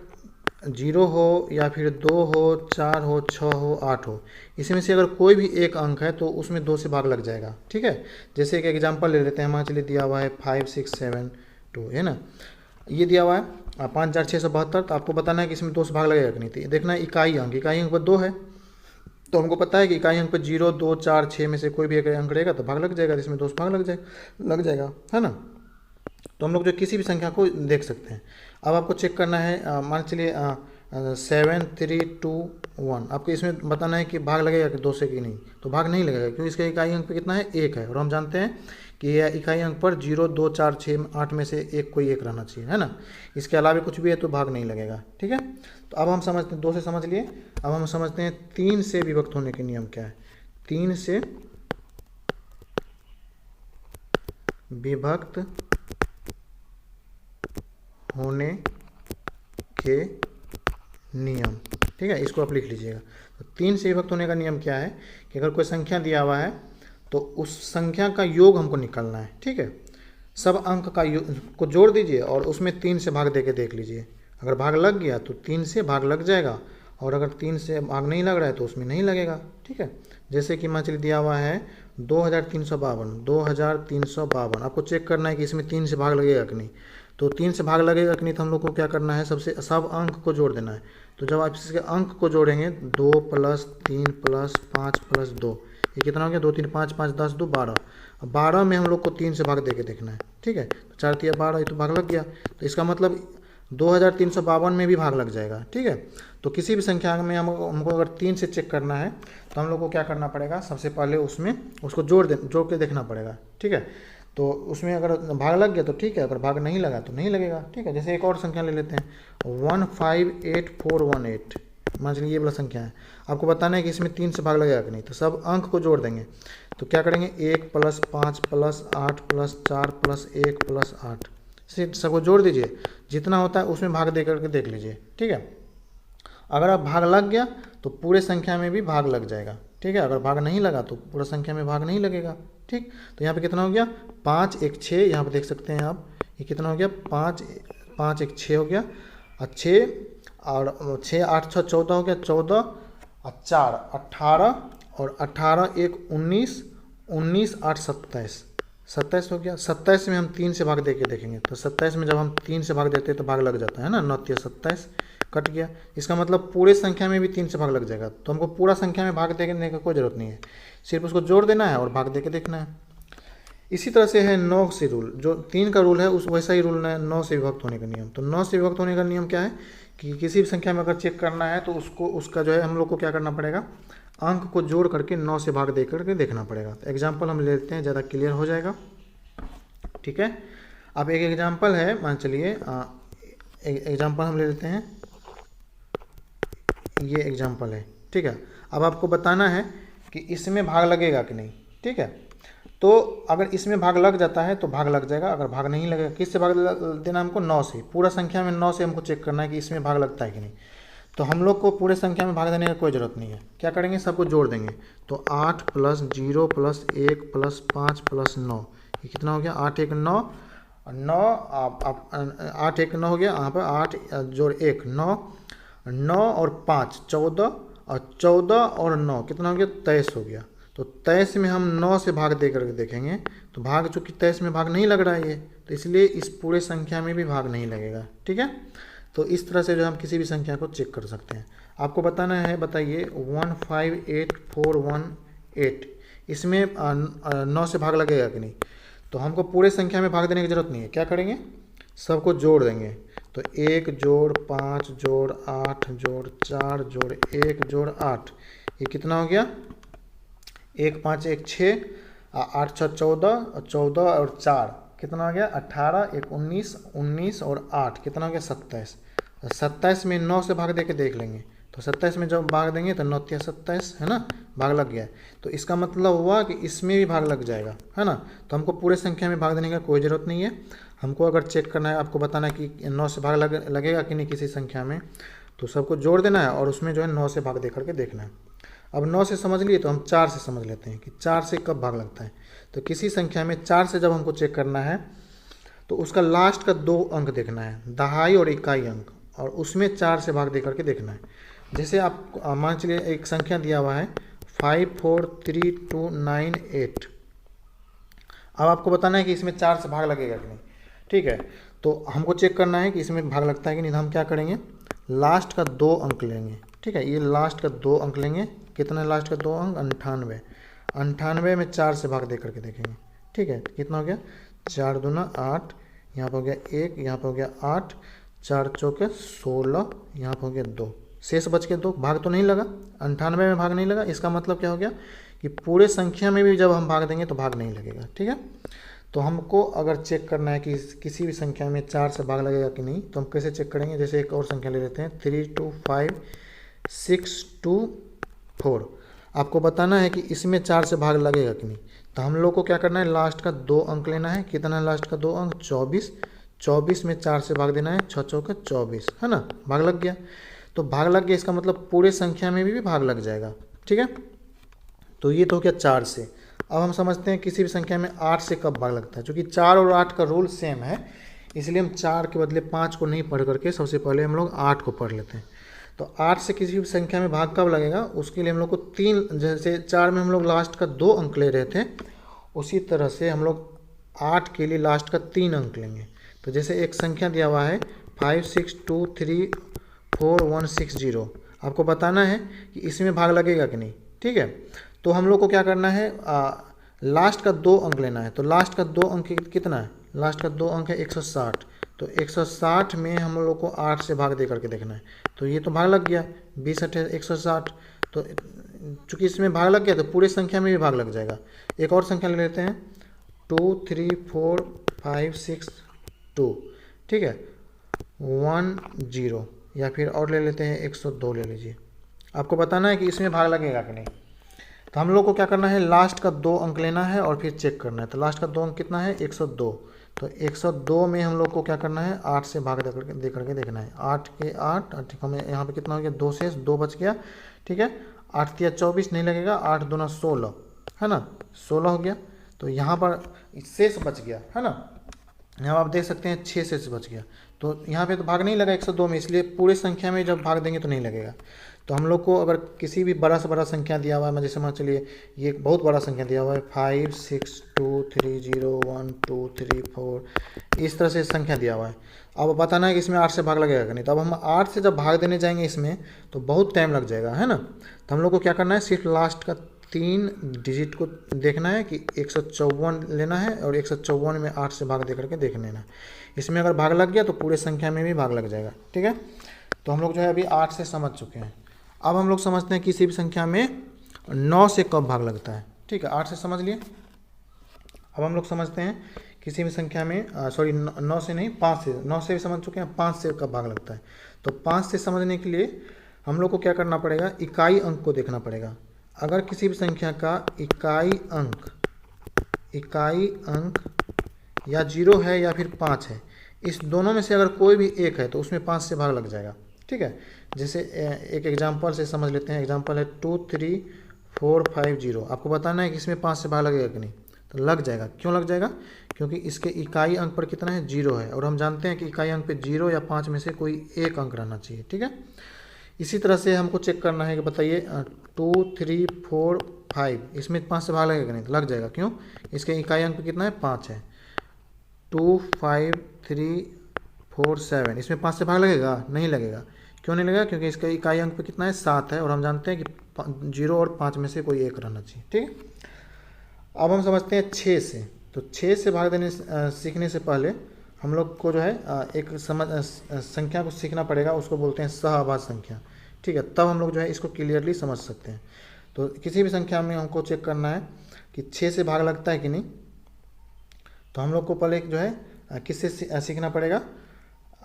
0 हो या फिर 2 हो, 4 हो, 6 हो, 8 हो, इसमें से अगर कोई भी एक अंक है तो उसमें 2 से भाग लग जाएगा। ठीक है, जैसे एक एग्जांपल ले लेते हैं, मान चलिए दिया हुआ है 5 6 7 2, है ना, ये दिया हुआ है 5672। तो आपको बताना है कि इसमें 2 से भाग लगेगा कि नहीं। तो देखना है इकाई अंक पर 2 है, तो हमको पता है कि इकाई अंक पर 0 2 4 6 में से कोई भी एक अंक रहेगा तो भाग लग जाएगा, इसमें 2 से भाग लग जाएगा, है ना। तो हम लोग जो किसी भी संख्या को देख सकते हैं। अब आपको चेक करना है, मान चलिए 7 3 2 1, आपको इसमें बताना है कि भाग लगेगा कि 2 से कि नहीं। तो भाग नहीं लगेगा, क्योंकि इसका इकाई अंक पे कितना है, 1 है, और हम जानते हैं कि यह इकाई अंक पर 0 2 4 6 8 में से कोई एक रहना चाहिए, है ना। इसके अलावा कुछ भी है तो भाग नहीं लगेगा। ठीक है, तो अब हम समझते हैं 2 से समझ लिए। अब हम समझते हैं 3 से विभक्त होने के नियम क्या है। 3 से विभक्त होने के नियम। ठीक है, इसको आप लिख लीजिएगा। तो 3 से विभक्त होने का नियम क्या है कि अगर कोई संख्या दिया हुआ है तो उस संख्या का योग हमको निकालना है। ठीक है, सब अंक का को जोड़ दीजिए और उसमें 3 से भाग दे के देख लीजिए। अगर भाग लग गया तो 3 से भाग लग जाएगा, और अगर 3 से भाग नहीं लग रहा है तो उसमें नहीं लगेगा। ठीक है, जैसे कि मान चलिए दिया हुआ है 2352, आपको चेक करना है कि इसमें 3 से भाग लगेगा कि नहीं। तो 3 से भाग लगेगा कि नहीं, तो हम लोग को क्या करना है, सब अंक को जोड़ देना है। तो जब आप इसके अंक को जोड़ेंगे 2 + 3 + 5 + 2, ये कितना हो गया, 2 3 5 5 10 2 12। अब 12 में हम लोग को 3 से भाग दे के देखना है। ठीक है, तो 4 3 12, ये तो भाग लग गया। तो इसका मतलब 2352 में भी भाग लग जाएगा। ठीक है, तो किसी भी संख्या में हमको अगर 3 से चेक करना है तो हम लोग को क्या करना पड़ेगा, सबसे पहले उसको जोड़ के देखना पड़ेगा। ठीक है, तो उसमें अगर भाग लग गया तो ठीक है, अगर भाग नहीं लगा तो नहीं लगेगा। ठीक है, जैसे एक और संख्या ले लेते हैं 158418, मान लीजिए ये वाला संख्या है। आपको बताना है कि इसमें 3 से भाग लगेगा कि नहीं। तो सब अंक को जोड़ देंगे, तो क्या करेंगे, 1 + 5 + 8 + 4 + 1 + 8 से सबको जोड़ दीजिए। जितना होता है उसमें भाग दे करके देख लीजिए। ठीक है, अगर आप भाग लग गया तो पूरे संख्या में भी भाग लग जाएगा। ठीक है, अगर भाग नहीं लगा तो पूरा संख्या में भाग नहीं लगेगा। ठीक, तो यहाँ पे कितना हो गया, 5 1 6, यहाँ पे देख सकते हैं आप, ये कितना हो गया, 5 1 6 हो गया, और 6 और 6 8 6 14 हो गया, 14 और 4 18, और 18 1 19, 19 8 27 27 हो गया। 27 में हम 3 से भाग दे के देखेंगे, तो 27 में जब हम 3 से भाग देते हैं तो भाग लग जाता है ना, 9 3 27 कट गया। इसका मतलब पूरे संख्या में भी 3 से भाग लग जाएगा। तो हमको पूरा संख्या में भाग देने की कोई ज़रूरत नहीं है, सिर्फ उसको जोड़ देना है और भाग दे के देखना है। इसी तरह से है 9 से रूल, जो 3 का रूल है उस वैसा ही रूल है 9 से विभक्त होने का नियम। तो 9 से विभक्त होने का नियम क्या है कि किसी भी संख्या में अगर चेक करना है तो उसका जो है हम लोग को क्या करना पड़ेगा, अंक को जोड़ करके 9 से भाग दे करके देखना पड़ेगा। तो एग्जाम्पल हम ले लेते हैं, ज़्यादा क्लियर हो जाएगा। ठीक है, अब एक एग्जाम्पल है, मान चलिए एग्जाम्पल हम ले लेते हैं, ये एग्जाम्पल है। ठीक है, अब आपको बताना है कि इसमें भाग लगेगा कि नहीं। ठीक है, तो अगर इसमें भाग लग जाता है तो भाग लग जाएगा, अगर भाग नहीं लगेगा, किससे भाग देना हमको, 9 से। पूरा संख्या में 9 से हमको चेक करना है कि इसमें भाग लगता है कि नहीं। तो हम लोग को पूरे संख्या में भाग देने का कोई ज़रूरत नहीं है। क्या करेंगे, सबको जोड़ देंगे। तो 8 + 0 + 1 + 5 + 9, ये कितना हो गया, 8 1 9, 9 आप 8 1 9 हो गया। यहाँ पर 8 जोड़ 1 9, 9 और 5 14, और 14 और 9 कितना हो गया, 23 हो गया। तो 23 में हम 9 से भाग दे करके देखेंगे, तो भाग चूँकि 23 में भाग नहीं लग रहा है ये, तो इसलिए इस पूरे संख्या में भी भाग नहीं लगेगा। ठीक है, तो इस तरह से जो हम किसी भी संख्या को चेक कर सकते हैं। आपको बताना है, बताइए 158418, इसमें 9 से भाग लगेगा कि नहीं। तो हमको पूरे संख्या में भाग देने की ज़रूरत नहीं है। क्या करेंगे, सबको जोड़ देंगे। तो 1 जोड़ 5 जोड़ 8 जोड़ 4 जोड़ 1 जोड़ 8, ये कितना हो गया, 1 5 1 6, 8 6 14, 14 और 4 कितना हो गया, 18, 1 19, 19 और 8 कितना हो गया, 27। 27 में 9 से भाग दे के देख लेंगे। तो 27 में जब भाग देंगे तो 9 × 27 है ना, भाग लग गया। तो इसका मतलब हुआ कि इसमें भी भाग लग जाएगा, है ना। तो हमको पूरे संख्या में भाग देने का कोई ज़रूरत नहीं है। हमको अगर चेक करना है, आपको बताना है कि 9 से भाग लगेगा कि नहीं किसी संख्या में, तो सबको जोड़ देना है और उसमें जो है 9 से भाग दे करके देखना है। अब 9 से समझ लिए, तो हम 4 से समझ लेते हैं कि 4 से कब भाग लगता है। तो किसी संख्या में 4 से जब हमको चेक करना है, तो उसका लास्ट का 2 अंक देखना है, दहाई और इकाई अंक, और उसमें 4 से भाग दे करके देखना है। जैसे आप मान चलिए एक संख्या दिया हुआ है 5432998। अब आपको बताना है कि इसमें 4 से भाग लगेगा कि नहीं। ठीक है, तो हमको चेक करना है कि इसमें भाग लगता है कि नहीं। तो हम क्या करेंगे, लास्ट का 2 अंक लेंगे। ठीक है, ये लास्ट का 2 अंक लेंगे। कितना है लास्ट का 2 अंक, 98। 98 में 4 से भाग दे करके देखेंगे। ठीक है, कितना हो गया, 4 दूना 8, यहाँ पर हो गया 1, यहाँ पर हो गया 8, 4 चौके 16, यहाँ पर हो गया 2, शेष बच के 2, भाग तो नहीं लगा, 98 में भाग नहीं लगा। इसका मतलब क्या हो गया कि पूरे संख्या में भी जब हम भाग देंगे तो भाग नहीं लगेगा। ठीक है, तो हमको अगर चेक करना है कि किसी भी संख्या में 4 से भाग लगेगा कि नहीं, तो हम कैसे चेक करेंगे। जैसे एक और संख्या ले लेते हैं 32564। आपको बताना है कि इसमें 4 से भाग लगेगा कि नहीं। तो हम लोग को क्या करना है, लास्ट का 2 अंक लेना है। कितना है लास्ट का 2 अंक, 24। 24 में 4 से भाग देना है, 6 चौके 24, है ना, भाग लग गया। तो भाग लग गया, इसका मतलब पूरे संख्या में भी भाग लग जाएगा। ठीक है, तो ये तो हो गया 4 से। अब हम समझते हैं किसी भी संख्या में 8 से कब भाग लगता है। क्योंकि 4 और 8 का रूल सेम है, इसलिए हम 4 के बदले 5 को नहीं पढ़ करके सबसे पहले हम लोग 8 को पढ़ लेते हैं। तो 8 से किसी भी संख्या में भाग कब लगेगा, उसके लिए हम लोग को 3, जैसे 4 में हम लोग लास्ट का 2 अंक ले रहे थे, उसी तरह से हम लोग 8 के लिए लास्ट का 3 अंक लेंगे। तो जैसे एक संख्या दिया हुआ है 562346160, आपको बताना है कि इसमें भाग लगेगा कि नहीं। ठीक है, तो हम लोग को क्या करना है, लास्ट का 2 अंक लेना है। तो लास्ट का 2 अंक कितना है, लास्ट का 2 अंक है 160। तो 160 में हम लोग को 8 से भाग दे करके देखना है। तो ये तो भाग लग गया, 20 8 160। तो चूँकि इसमें भाग लग गया तो पूरे संख्या में भी भाग लग जाएगा। एक और संख्या ले लेते हैं 234562। ठीक है, 10, या फिर और ले लेते हैं 102 ले लीजिए। आपको बताना है कि इसमें भाग लगेगा कि नहीं। तो हम लोग को क्या करना है, लास्ट का 2 अंक लेना है और फिर चेक करना है। तो लास्ट का 2 अंक कितना है, 102। तो 102 में हम लोग को क्या करना है, 8 से भाग दे करके देखना है। 8 के 8, ठीक है, यहाँ पे कितना हो गया, 2 शेष, 2 बच गया। ठीक है, 8 × 24 नहीं लगेगा, 8 दूना 16, है ना, 16 हो गया। तो यहाँ पर शेष बच गया, है ना, यहाँ आप देख सकते हैं 6 शेष बच गया। तो यहाँ पे तो भाग नहीं लगा 102 में, इसलिए पूरे संख्या में जब भाग देंगे तो नहीं लगेगा। तो हम लोग को अगर किसी भी बड़ा से बड़ा संख्या दिया हुआ है, जैसे मान चलिए ये एक बहुत बड़ा संख्या दिया हुआ है 56230123 इस तरह से संख्या दिया हुआ है। अब बताना है कि इसमें 8 से भाग लगेगा कि नहीं। तो अब हम 8 से जब भाग देने जाएंगे इसमें तो बहुत टाइम लग जाएगा, है ना। तो हम लोग को क्या करना है, सिर्फ लास्ट का 3 डिजिट को देखना है कि 154 लेना है, और 154 में 8 से भाग दे करके देख लेना है। इसमें अगर भाग लग गया तो पूरे संख्या में भी भाग लग जाएगा। ठीक है, तो हम लोग जो है अभी 8 से समझ चुके हैं। अब हम लोग समझते हैं किसी भी संख्या में 9 से कब भाग लगता है। ठीक है, 8 से समझ लिए। अब हम लोग समझते हैं किसी भी संख्या में 9 से नहीं, 5 से। 9 से भी समझ चुके हैं, 5 से कब भाग लगता है। तो 5 से समझने के लिए हम लोग को क्या करना पड़ेगा, इकाई अंक को देखना पड़ेगा। अगर किसी भी संख्या का इकाई अंक या 0 है या फिर 5 है, इस दोनों में से अगर कोई भी एक है तो उसमें 5 से भाग लग जाएगा। ठीक है। जैसे एक एग्जांपल से समझ लेते हैं। एग्जांपल है 23450। आपको बताना है कि इसमें 5 से भाग लगेगा कि नहीं, तो लग जाएगा। क्यों लग जाएगा? क्योंकि इसके इकाई अंक पर कितना है, 0 है, और हम जानते हैं कि इकाई अंक पे 0 या 5 में से कोई एक अंक रहना चाहिए। ठीक है। इसी तरह से हमको चेक करना है कि बताइए 2345, इसमें 5 से भाग लगेगा नहीं, तो लग जाएगा। क्यों? इसके इकाई अंक पे कितना है, 5 है। 25347, इसमें 5 से भाग लगेगा? नहीं लगेगा। क्यों नहीं लगेगा? क्योंकि इसका इकाई अंक पे कितना है, 7 है, और हम जानते हैं कि 0 और 5 में से कोई एक रहना चाहिए। ठीक है। अब हम समझते हैं 6 से। तो 6 से भाग देने सीखने से पहले हम लोग को जो है एक संख्या को सीखना पड़ेगा, उसको बोलते हैं सहआभाज्य संख्या। ठीक है। तब हम लोग जो है इसको क्लियरली समझ सकते हैं। तो किसी भी संख्या में हमको चेक करना है कि 6 से भाग लगता है कि नहीं, तो हम लोग को पहले जो है किससे सीखना पड़ेगा,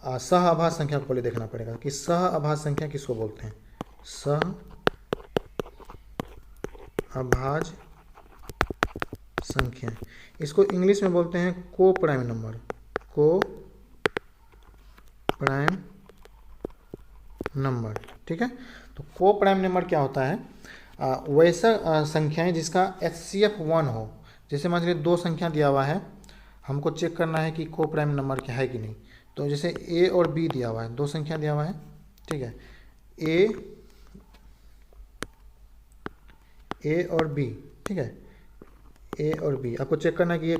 सहआभाज्य संख्या को पहले देखना पड़ेगा कि सहआभाज्य संख्या किसको बोलते हैं। सहआभाज्य संख्या, इसको इंग्लिश में बोलते हैं को प्राइम नंबर। को प्राइम नंबर। ठीक है। तो को प्राइम नंबर क्या होता है, वैसा संख्याएं जिसका HCF 1 हो। जैसे मान लीजिए 2 संख्या दिया हुआ है, हमको चेक करना है कि को प्राइम नंबर क्या है कि नहीं। तो जैसे A और B दिया हुआ है, 2 संख्या दिया हुआ है। ठीक है। A और B। ठीक है। A और B आपको चेक करना है कि ये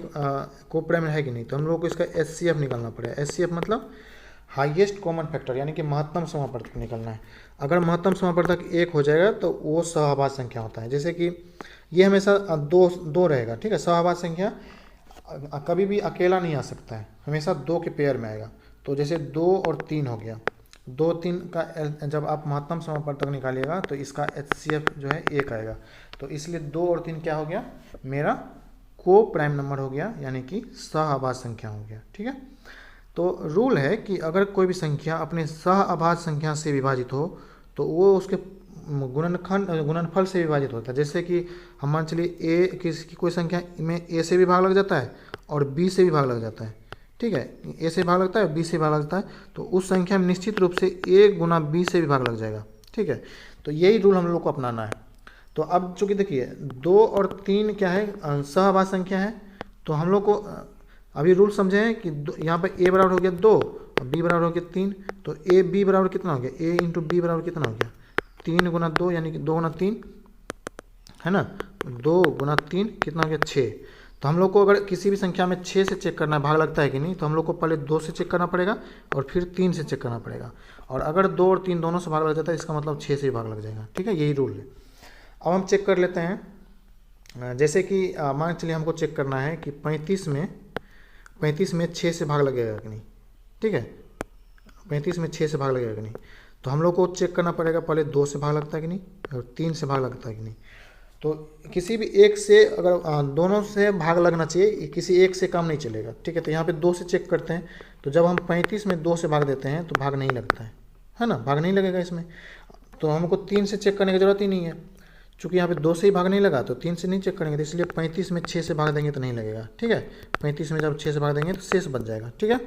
को प्राइम है कि नहीं। तो हम लोग को इसका HCF निकालना पड़ेगा। HCF मतलब हाईएस्ट कॉमन फैक्टर, यानी कि महत्तम समापवर्तक निकलना है। अगर महत्तम समापवर्तक 1 हो जाएगा तो वो सहआभाज्य संख्या होता है। जैसे कि ये हमेशा दो रहेगा। ठीक है। सहआभाज्य संख्या कभी भी अकेला नहीं आ सकता है, हमेशा 2 के पेयर में आएगा। तो जैसे 2 और 3 हो गया, 2 3 का जब आप महत्तम समापवर्तक निकालिएगा तो इसका HCF जो है 1 आएगा। तो इसलिए 2 और 3 क्या हो गया, मेरा को प्राइम नंबर हो गया, यानी कि सहआभाज्य संख्या हो गया। ठीक है। तो रूल है कि अगर कोई भी संख्या अपने सहआभाज्य संख्या से विभाजित हो तो वो उसके गुणनफल से विभाजित होता है। जैसे कि हम मान चलिए किसी कोई संख्या में A से भी भाग लग जाता है और B से भी भाग लग जाता है। ठीक है। A से भाग लगता है और B से भाग लगता है, तो उस संख्या में निश्चित रूप से A गुना B से भी भाग लग जाएगा। ठीक है। तो यही रूल हम लोग को अपनाना है। तो अब चूंकि देखिए 2 और 3 क्या है, सहआभाज्य संख्या है, तो हम लोग को अभी रूल समझे हैं कि यहाँ पर A बराबर हो गया 2 और B बराबर हो गया 3। तो A B बराबर कितना हो गया, A इंटू B बराबर कितना हो गया, 3 गुना 2, यानी कि 2 गुना 3 है ना। 2 गुना 3 कितना हो गया, 6। तो हम लोग को अगर किसी भी संख्या में 6 से चेक करना है भाग लगता है कि नहीं, तो हम लोग को पहले 2 से चेक करना पड़ेगा और फिर 3 से चेक करना पड़ेगा। और अगर 2 और 3 दोनों से भाग लग जाता है, इसका मतलब 6 से भी भाग लग जाएगा। ठीक है। यही रूल है। अब हम चेक कर लेते हैं। जैसे कि मान चलिए हमको चेक करना है कि 35 में 6 से भाग लगेगा कि नहीं। ठीक है। 35 में 6 से भाग लगेगा कि नहीं, तो हम लोग को चेक करना पड़ेगा पहले 2 से भाग लगता है कि नहीं और 3 से भाग लगता है कि नहीं। तो किसी भी एक से अगर दोनों से भाग लगना चाहिए, किसी एक से काम नहीं चलेगा। ठीक है। तो यहाँ पे 2 से चेक करते हैं, तो जब हम 35 में 2 से भाग देते हैं तो भाग नहीं लगता है ना, भाग नहीं लगेगा इसमें। तो हमको 3 से चेक करने की ज़रूरत ही नहीं है, चूँकि यहाँ पे 2 से ही भाग नहीं लगा तो 3 से नहीं चेक करेंगे। तो इसलिए 35 में 6 से भाग देंगे तो नहीं लगेगा। ठीक है। 35 में जब 6 से भाग देंगे तो शेष बच जाएगा। ठीक है।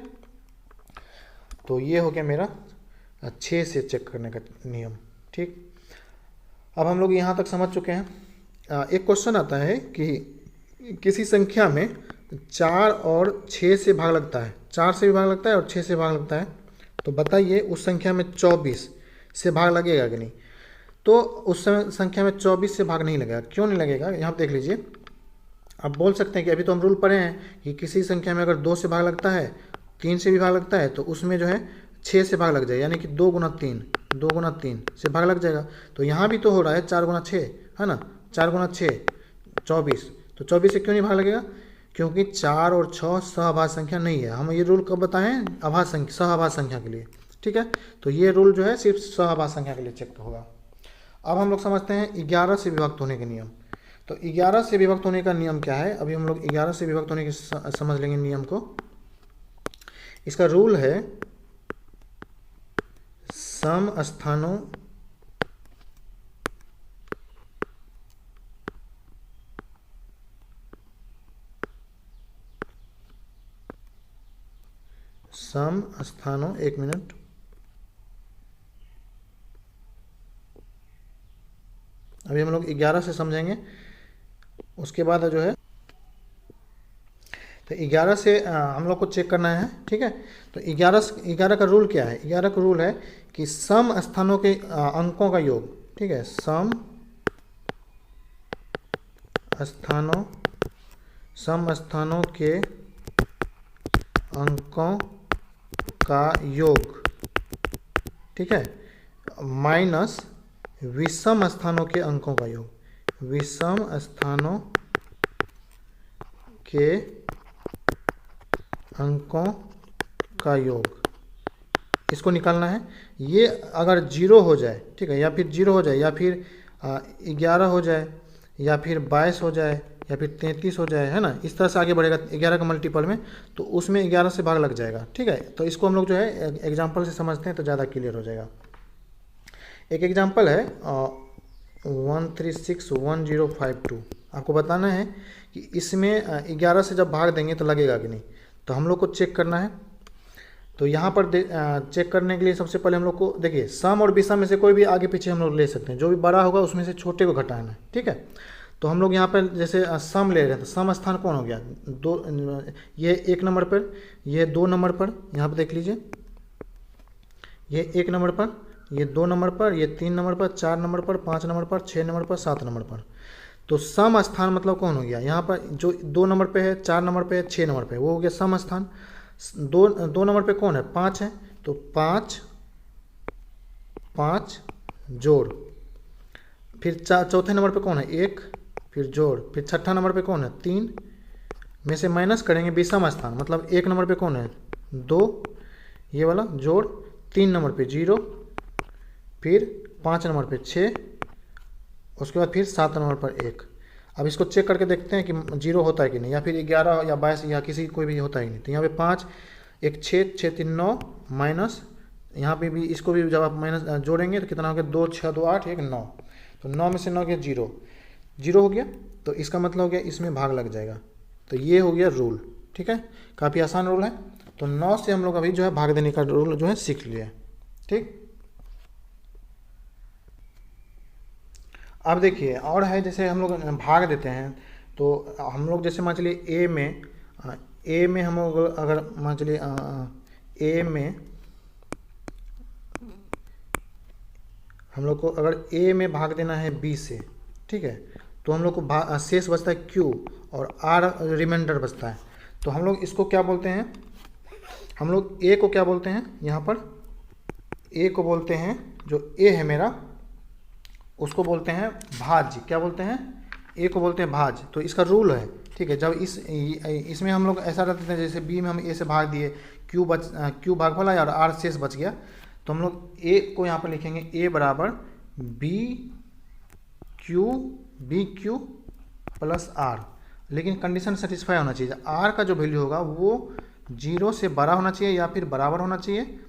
तो ये हो गया मेरा 6 से चेक करने का नियम। ठीक। अब हम लोग यहाँ तक समझ चुके हैं। एक क्वेश्चन आता है कि किसी संख्या में 4 और 6 से भाग लगता है, 4 से भी भाग लगता है और 6 से भाग लगता है, तो बताइए उस संख्या में 24 से भाग लगेगा कि नहीं। तो उस संख्या में 24 से भाग नहीं लगेगा। क्यों नहीं लगेगा, यहाँ पर देख लीजिए। आप बोल सकते हैं कि अभी तो हम रूल पढ़े हैं कि किसी संख्या में अगर 2 से भाग लगता है, 3 से भी भाग लगता है, तो उसमें जो है 6 से भाग लग जाएगा, यानी कि 2 गुना 3 से भाग लग जाएगा। तो यहाँ भी तो हो रहा है 4 गुना 6 है ना, 4 गुना 6 24। तो 24 से क्यों नहीं भाग लगेगा, क्योंकि 4 और 6 सहआभाज्य संख्या नहीं है। हम ये रूल कब बताएं, सहआभाज्य संख्या के लिए। ठीक है। तो ये रूल जो है सिर्फ सहआभाज्य संख्या के लिए चेक होगा। अब हम लोग समझते हैं 11 से विभक्त होने के नियम। तो 11 से विभक्त होने का नियम क्या है, अभी हम लोग 11 से विभक्त होने के समझ लेंगे नियम को। इसका रूल है सम स्थानों एक मिनट, अभी हम लोग 11 से समझेंगे, उसके बाद जो है तो 11 से हम लोग को चेक करना है, ठीक है। तो 11 का रूल क्या है? 11 का रूल है कि सम स्थानों के अंकों का योग, ठीक है, सम स्थानों के अंकों का योग, ठीक है, माइनस विषम स्थानों के अंकों का योग, विषम स्थानों के अंकों का योग, इसको निकालना है। ये अगर 0 हो जाए, ठीक है, या फिर 0 हो जाए, या फिर 11 हो जाए, या फिर 22 हो जाए, या फिर 33 हो जाए, है ना, इस तरह से आगे बढ़ेगा 11 का मल्टीपल में, तो उसमें 11 से भाग लग जाएगा, ठीक है। तो इसको हम लोग जो है एग्जाम्पल से समझते हैं तो ज़्यादा क्लियर हो जाएगा। एक एग्जाम्पल है 1361052। आपको बताना है कि इसमें 11 से जब भाग देंगे तो लगेगा कि नहीं, तो हम लोग को चेक करना है। तो यहाँ पर चेक करने के लिए सबसे पहले हम लोग को देखिए, सम और विषम में से कोई भी आगे पीछे हम लोग ले सकते हैं, जो भी बड़ा होगा उसमें से छोटे को घटाना है, ठीक है। तो हम लोग यहाँ पर जैसे सम ले रहे हैं, तो सम स्थान कौन हो गया? 2, ये 1 नंबर पर, ये 2 नंबर पर, यहाँ पर देख लीजिए, ये 1 नंबर पर, ये 2 नंबर पर, ये 3 नंबर पर, 4 नंबर पर, 5 नंबर पर, 6 नंबर पर, 7 नंबर पर। तो सम स्थान मतलब कौन हो गया? यहाँ पर जो 2 नंबर पे है, 4 नंबर पे है, 6 नंबर पे, वो हो गया सम स्थान। 2 नंबर पे कौन है? 5 है, तो 5 जोड़, फिर चौथे नंबर पे कौन है? 1, फिर जोड़, फिर छठा नंबर पे कौन है? 3 में से माइनस करेंगे विषम स्थान, मतलब 1 नंबर पे कौन है? 2, ये वाला जोड़, 3 नंबर पे 0, फिर 5 नंबर पे 6, उसके बाद फिर 7 नंबर पर 1। अब इसको चेक करके देखते हैं कि 0 होता है कि नहीं, या फिर 11 या 22 या किसी कोई भी होता है कि नहीं। तो यहाँ पे 5, 1 6, 6 3 9, माइनस यहाँ पे भी, इसको भी जब आप माइनस जोड़ेंगे तो कितना हो गया? 2 6 2 8 1 9। तो 9 में से 9 गया 0, 0 हो गया, तो इसका मतलब हो गया इसमें भाग लग जाएगा। तो ये हो गया रूल, ठीक है, काफ़ी आसान रूल है। तो 9 से हम लोग अभी जो है भाग देने का रूल जो है सीख लिए, ठीक। अब देखिए और है, जैसे हम लोग भाग देते हैं, तो हम लोग जैसे मान चलिए ए में हम लोग अगर मान चलिए ए में हम लोग को अगर ए में भाग देना है बी से, ठीक है, तो हम लोग को शेष बचता है क्यू और आर रिमाइंडर बचता है। तो हम लोग इसको क्या बोलते हैं? हम लोग ए को क्या बोलते हैं? यहाँ पर ए को बोलते हैं, जो ए है मेरा, उसको बोलते हैं भाज्य। क्या बोलते हैं? ए को बोलते हैं भाज्य। तो इसका रूल है, ठीक है, जब इसमें हम लोग ऐसा करते हैं, जैसे बी में हम ए से भाग दिए, क्यू भागफल आया और आर शेष बच गया, तो हम लोग ए को यहाँ पर लिखेंगे ए बराबर बी क्यू प्लस आर। लेकिन कंडीशन सेटिस्फाई होना चाहिए, आर का जो वैल्यू होगा वो 0 से बड़ा होना चाहिए या फिर बराबर होना चाहिए,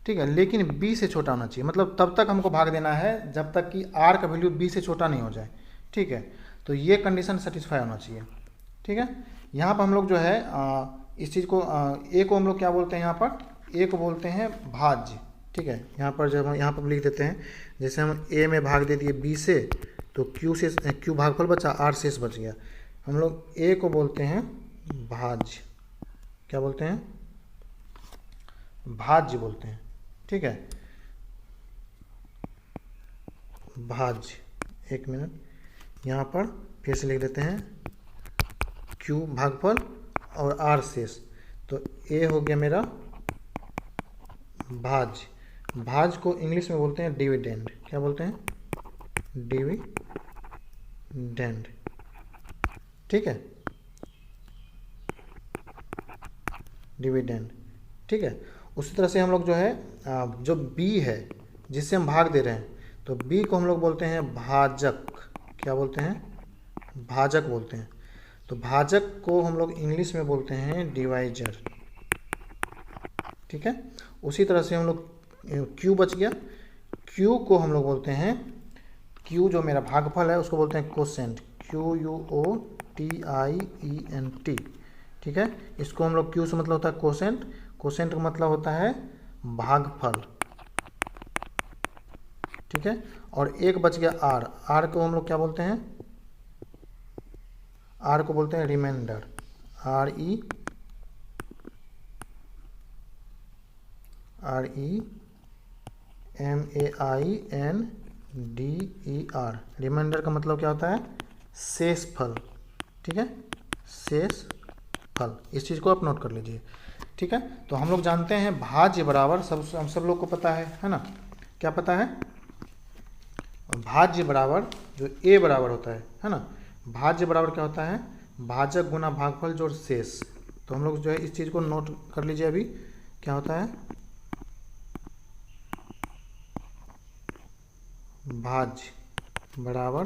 ठीक है, लेकिन b से छोटा होना चाहिए। मतलब तब तक हमको भाग देना है जब तक कि r का वैल्यू b से छोटा नहीं हो जाए, ठीक है। तो ये कंडीशन सेटिस्फाई होना चाहिए, ठीक है। यहाँ पर हम लोग जो है इस चीज़ को a को हम लोग क्या बोलते हैं? यहाँ पर a को बोलते हैं भाज्य, ठीक है। यहाँ पर जब हम यहाँ पर लिख देते हैं, जैसे हम a में भाग दे दिए b से, तो q भागफल बचा, r शेष बच गया। हम लोग a को बोलते हैं भाज्य। क्या बोलते हैं? भाज्य बोलते हैं, ठीक है, भाज्य। 1 मिनट, यहाँ पर फिर से लिख देते हैं q भागफल और r शेष। तो a हो गया मेरा भाज्य। भाज्य को इंग्लिश में बोलते हैं डिविडेंड। क्या बोलते हैं? डिविडेंड, ठीक है, डिविडेंड, ठीक है। उसी तरह से हम लोग जो है जो b है जिससे हम भाग दे रहे हैं, तो b को हम लोग बोलते हैं भाजक। क्या बोलते हैं? भाजक बोलते हैं। तो भाजक को हम लोग इंग्लिश में बोलते हैं डिवाइजर, ठीक है। उसी तरह से हम लोग q बच गया, q को हम लोग बोलते हैं, q जो मेरा भागफल है उसको बोलते हैं कोसेंट, QUOTIENT, ठीक है। इसको हम लोग q से मतलब होता है कोसेंट, कोसेंट का मतलब होता है भागफल, ठीक है। और एक बच गया आर, आर को हम लोग क्या बोलते हैं, आर को बोलते हैं रिमाइंडर, REMAINDER। रिमाइंडर का मतलब क्या होता है, शेष फल, ठीक है, शेष फल। इस चीज़ को आप नोट कर लीजिए, ठीक है। तो हम लोग जानते हैं भाज्य बराबर, हम सब लोग को पता है ना, क्या पता है, भाज्य बराबर जो ए बराबर होता है ना, भाज्य बराबर क्या होता है, भाजक गुना भागफल जोड़ शेष। तो हम लोग जो है इस चीज़ को नोट कर लीजिए अभी, क्या होता है, भाज्य बराबर,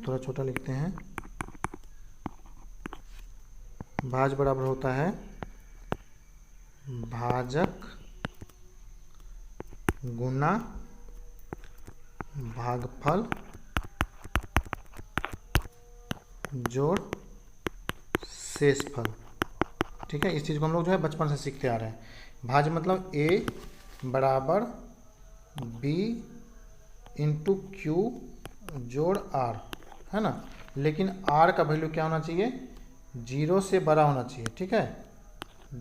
थोड़ा छोटा लिखते हैं, भाज्य बराबर होता है भाजक गुना भागफल जोड़ शेषफल, ठीक है। इस चीज़ को हम लोग जो है बचपन से सीखते आ रहे हैं। भाज्य मतलब ए बराबर बी इंटू क्यू जोड़ आर, है ना। लेकिन आर का वैल्यू क्या होना चाहिए, 0 से बड़ा होना चाहिए, ठीक है,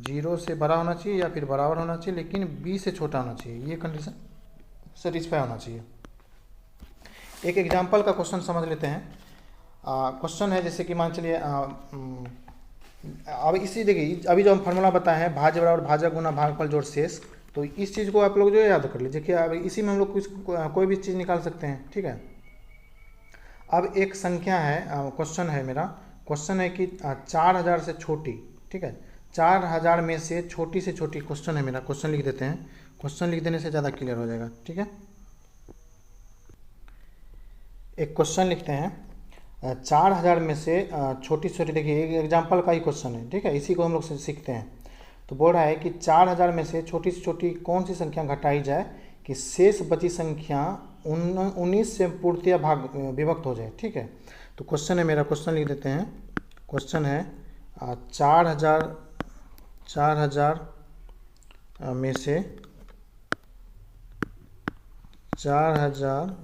0 से बड़ा होना चाहिए या फिर बराबर होना चाहिए, लेकिन बी से छोटा होना चाहिए, ये कंडीशन सेटिस्फाई होना चाहिए। एक एग्जाम्पल का क्वेश्चन समझ लेते हैं। क्वेश्चन है जैसे कि मान चलिए, अब इसी देखिए, अभी जो हम फार्मूला बताए हैं भाज्य बराबर भाजक गुना भागफल जोड़ शेष, तो इस चीज़ को आप लोग जो है याद कर लीजिए कि अब इसी में हम लोग कोई भी चीज़ निकाल सकते हैं, ठीक है। अब एक संख्या है, क्वेश्चन है मेरा, क्वेश्चन है कि 4000 से छोटी, ठीक है, 4000 में से छोटी क्वेश्चन है मेरा, क्वेश्चन लिख देते हैं, क्वेश्चन लिख देने से ज़्यादा क्लियर हो जाएगा, ठीक है। एक क्वेश्चन लिखते हैं, 4000 में से छोटी, देखिए एक एग्जाम्पल का ही क्वेश्चन है, ठीक है, इसी को हम लोग सीखते हैं। तो बोल रहा है कि 4000 में से छोटी कौन सी संख्या घटाई जाए कि शेष बची संख्या 19 से पूर्णतया विभक्त हो जाए, ठीक है। तो क्वेश्चन है मेरा, क्वेश्चन लिख देते हैं, क्वेश्चन है 4000 में से 4000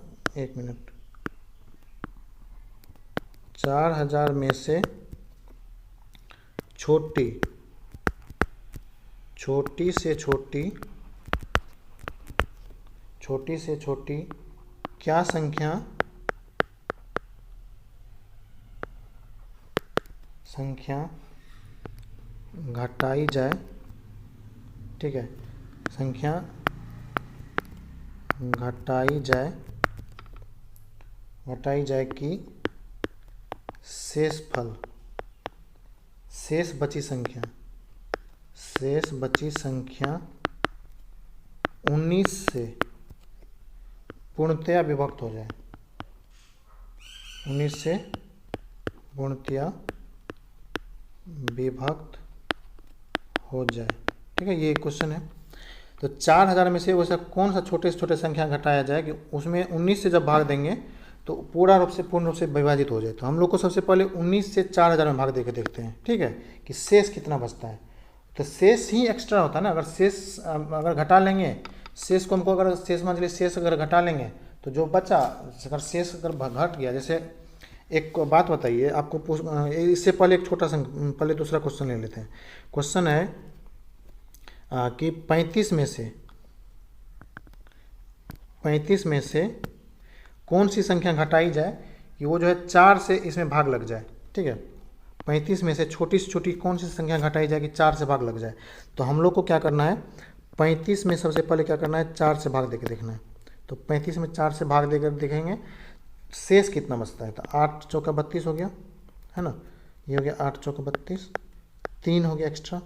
में से छोटी से छोटी क्या संख्या घटाई जाए, ठीक है, संख्या घटाई जाए कि शेष बची संख्या 19 से पूर्णतया विभक्त हो जाए, 19 से पूर्णतया विभक्त हो जाए, ठीक है, ये क्वेश्चन है। तो 4000 में से वैसा कौन सा छोटे से छोटे संख्या घटाया जाए कि उसमें 19 से जब भाग देंगे तो पूर्ण रूप से विभाजित हो जाए। तो हम लोग को सबसे पहले 19 से 4000 में भाग देके देखते हैं, ठीक है, कि शेष कितना बचता है। तो शेष ही एक्स्ट्रा होता है ना, अगर घटा लेंगे शेष को, हमको अगर शेष मान लीजिए शेष अगर घटा लेंगे तो जो बचा, अगर शेष अगर घट गया, जैसे एक बात बताइए आपको, इससे पहले एक छोटा सा पहले दूसरा क्वेश्चन ले लेते हैं। क्वेश्चन है कि 35 में से कौन सी संख्या घटाई जाए कि वो जो है 4 से इसमें भाग लग जाए, ठीक है। 35 में से छोटी कौन सी संख्या घटाई जाए कि 4 से भाग लग जाए। तो हम लोग को क्या करना है, 35 में सबसे पहले क्या करना है, 4 से भाग देके देखना है। तो 35 में 4 से भाग देकर देखेंगे शेष कितना बचता है। तो 8 चौका 32 हो गया, है ना, ये हो गया 8 चौका 32, 3 हो गया एक्स्ट्रा।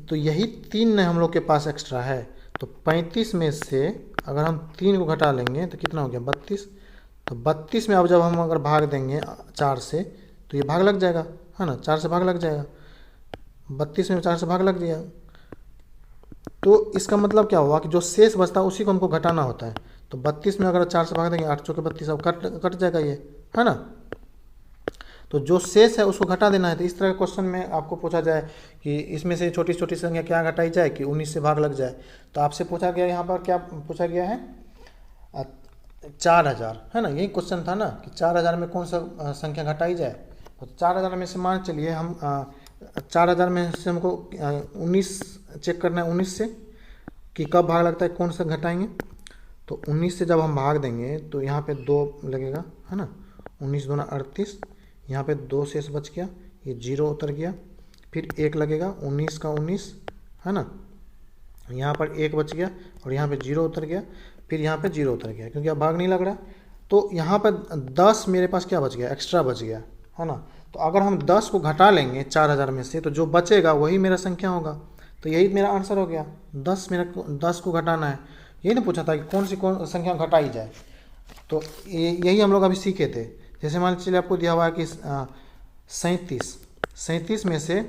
तो यही 3 हम लोग के पास एक्स्ट्रा है। तो 35 में से अगर हम 3 को घटा लेंगे तो कितना हो गया 32। तो 32 में अब जब हम अगर भाग देंगे 4 से तो ये भाग लग जाएगा, है ना, 4 से भाग लग जाएगा, 32 में 4 से भाग लग गया। तो इसका मतलब क्या हुआ कि जो शेष बचता है उसी को हमको घटाना होता है। तो 32 में अगर 4 से भाग देंगे 8 चौके 32, अब कट जाएगा ये, है ना। तो जो शेष है उसको घटा देना है। तो इस तरह के क्वेश्चन में आपको पूछा जाए कि इसमें से छोटी संख्या क्या घटाई जाए कि 19 से भाग लग जाए। तो आपसे पूछा गया, यहाँ पर क्या पूछा गया है, 4000 है ना, यही क्वेश्चन था ना कि 4000 में कौन सा संख्या घटाई जाए। तो 4000 में से मान चलिए हम 4000 में से हमको 19 चेक करना है, 19 से कि कब भाग लगता है, कौन सा घटाएंगे। तो 19 से जब हम भाग देंगे तो यहाँ पे 2 लगेगा, है ना, 19 दूना 38, यहाँ पे 2 शेष बच गया, ये 0 उतर गया, फिर 1 लगेगा, 19 का 19, है ना, यहाँ पर 1 बच गया और यहाँ पे 0 उतर गया, फिर यहाँ पे 0 उतर गया क्योंकि अब भाग नहीं लग रहा। तो यहाँ पर 10 मेरे पास क्या बच गया, एक्स्ट्रा बच गया, है ना। तो अगर हम 10 को घटा लेंगे 4000 में से तो जो बचेगा वही मेरा संख्या होगा। तो यही मेरा आंसर हो गया, 10 को घटाना है। यही ना पूछा था कि कौन संख्या घटाई जाए। तो यही हम लोग अभी सीखे थे। जैसे मान लीजिए आपको दिया हुआ है कि 37 में से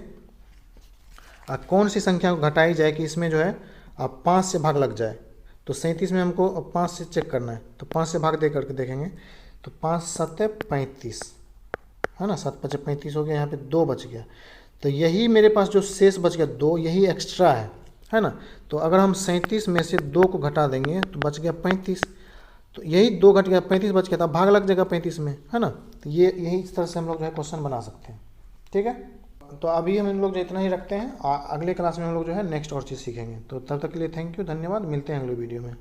कौन सी संख्या को घटाई जाए कि इसमें जो है 5 से भाग लग जाए। तो 37 में हमको 5 से चेक करना है, तो 5 से भाग दे करके देखेंगे। तो 5 7 35, है ना, 7 5 35 हो गया, यहाँ पे 2 बच गया। तो यही मेरे पास जो शेष बच गया 2, यही एक्स्ट्रा है ना। तो अगर हम 37 में से 2 को घटा देंगे तो बच गया 35। तो यही 2 घट गया, 35 बच गया, तो भाग लग जाएगा 35 में, है ना। तो यही इस तरह से हम लोग जो है क्वेश्चन बना सकते हैं। ठीक है, तो अभी हम लोग जो इतना ही रखते हैं। अगले क्लास में हम लोग जो है नेक्स्ट और चीज़ सीखेंगे। तो तब तक के लिए थैंक यू, धन्यवाद, मिलते हैं अगले वीडियो में।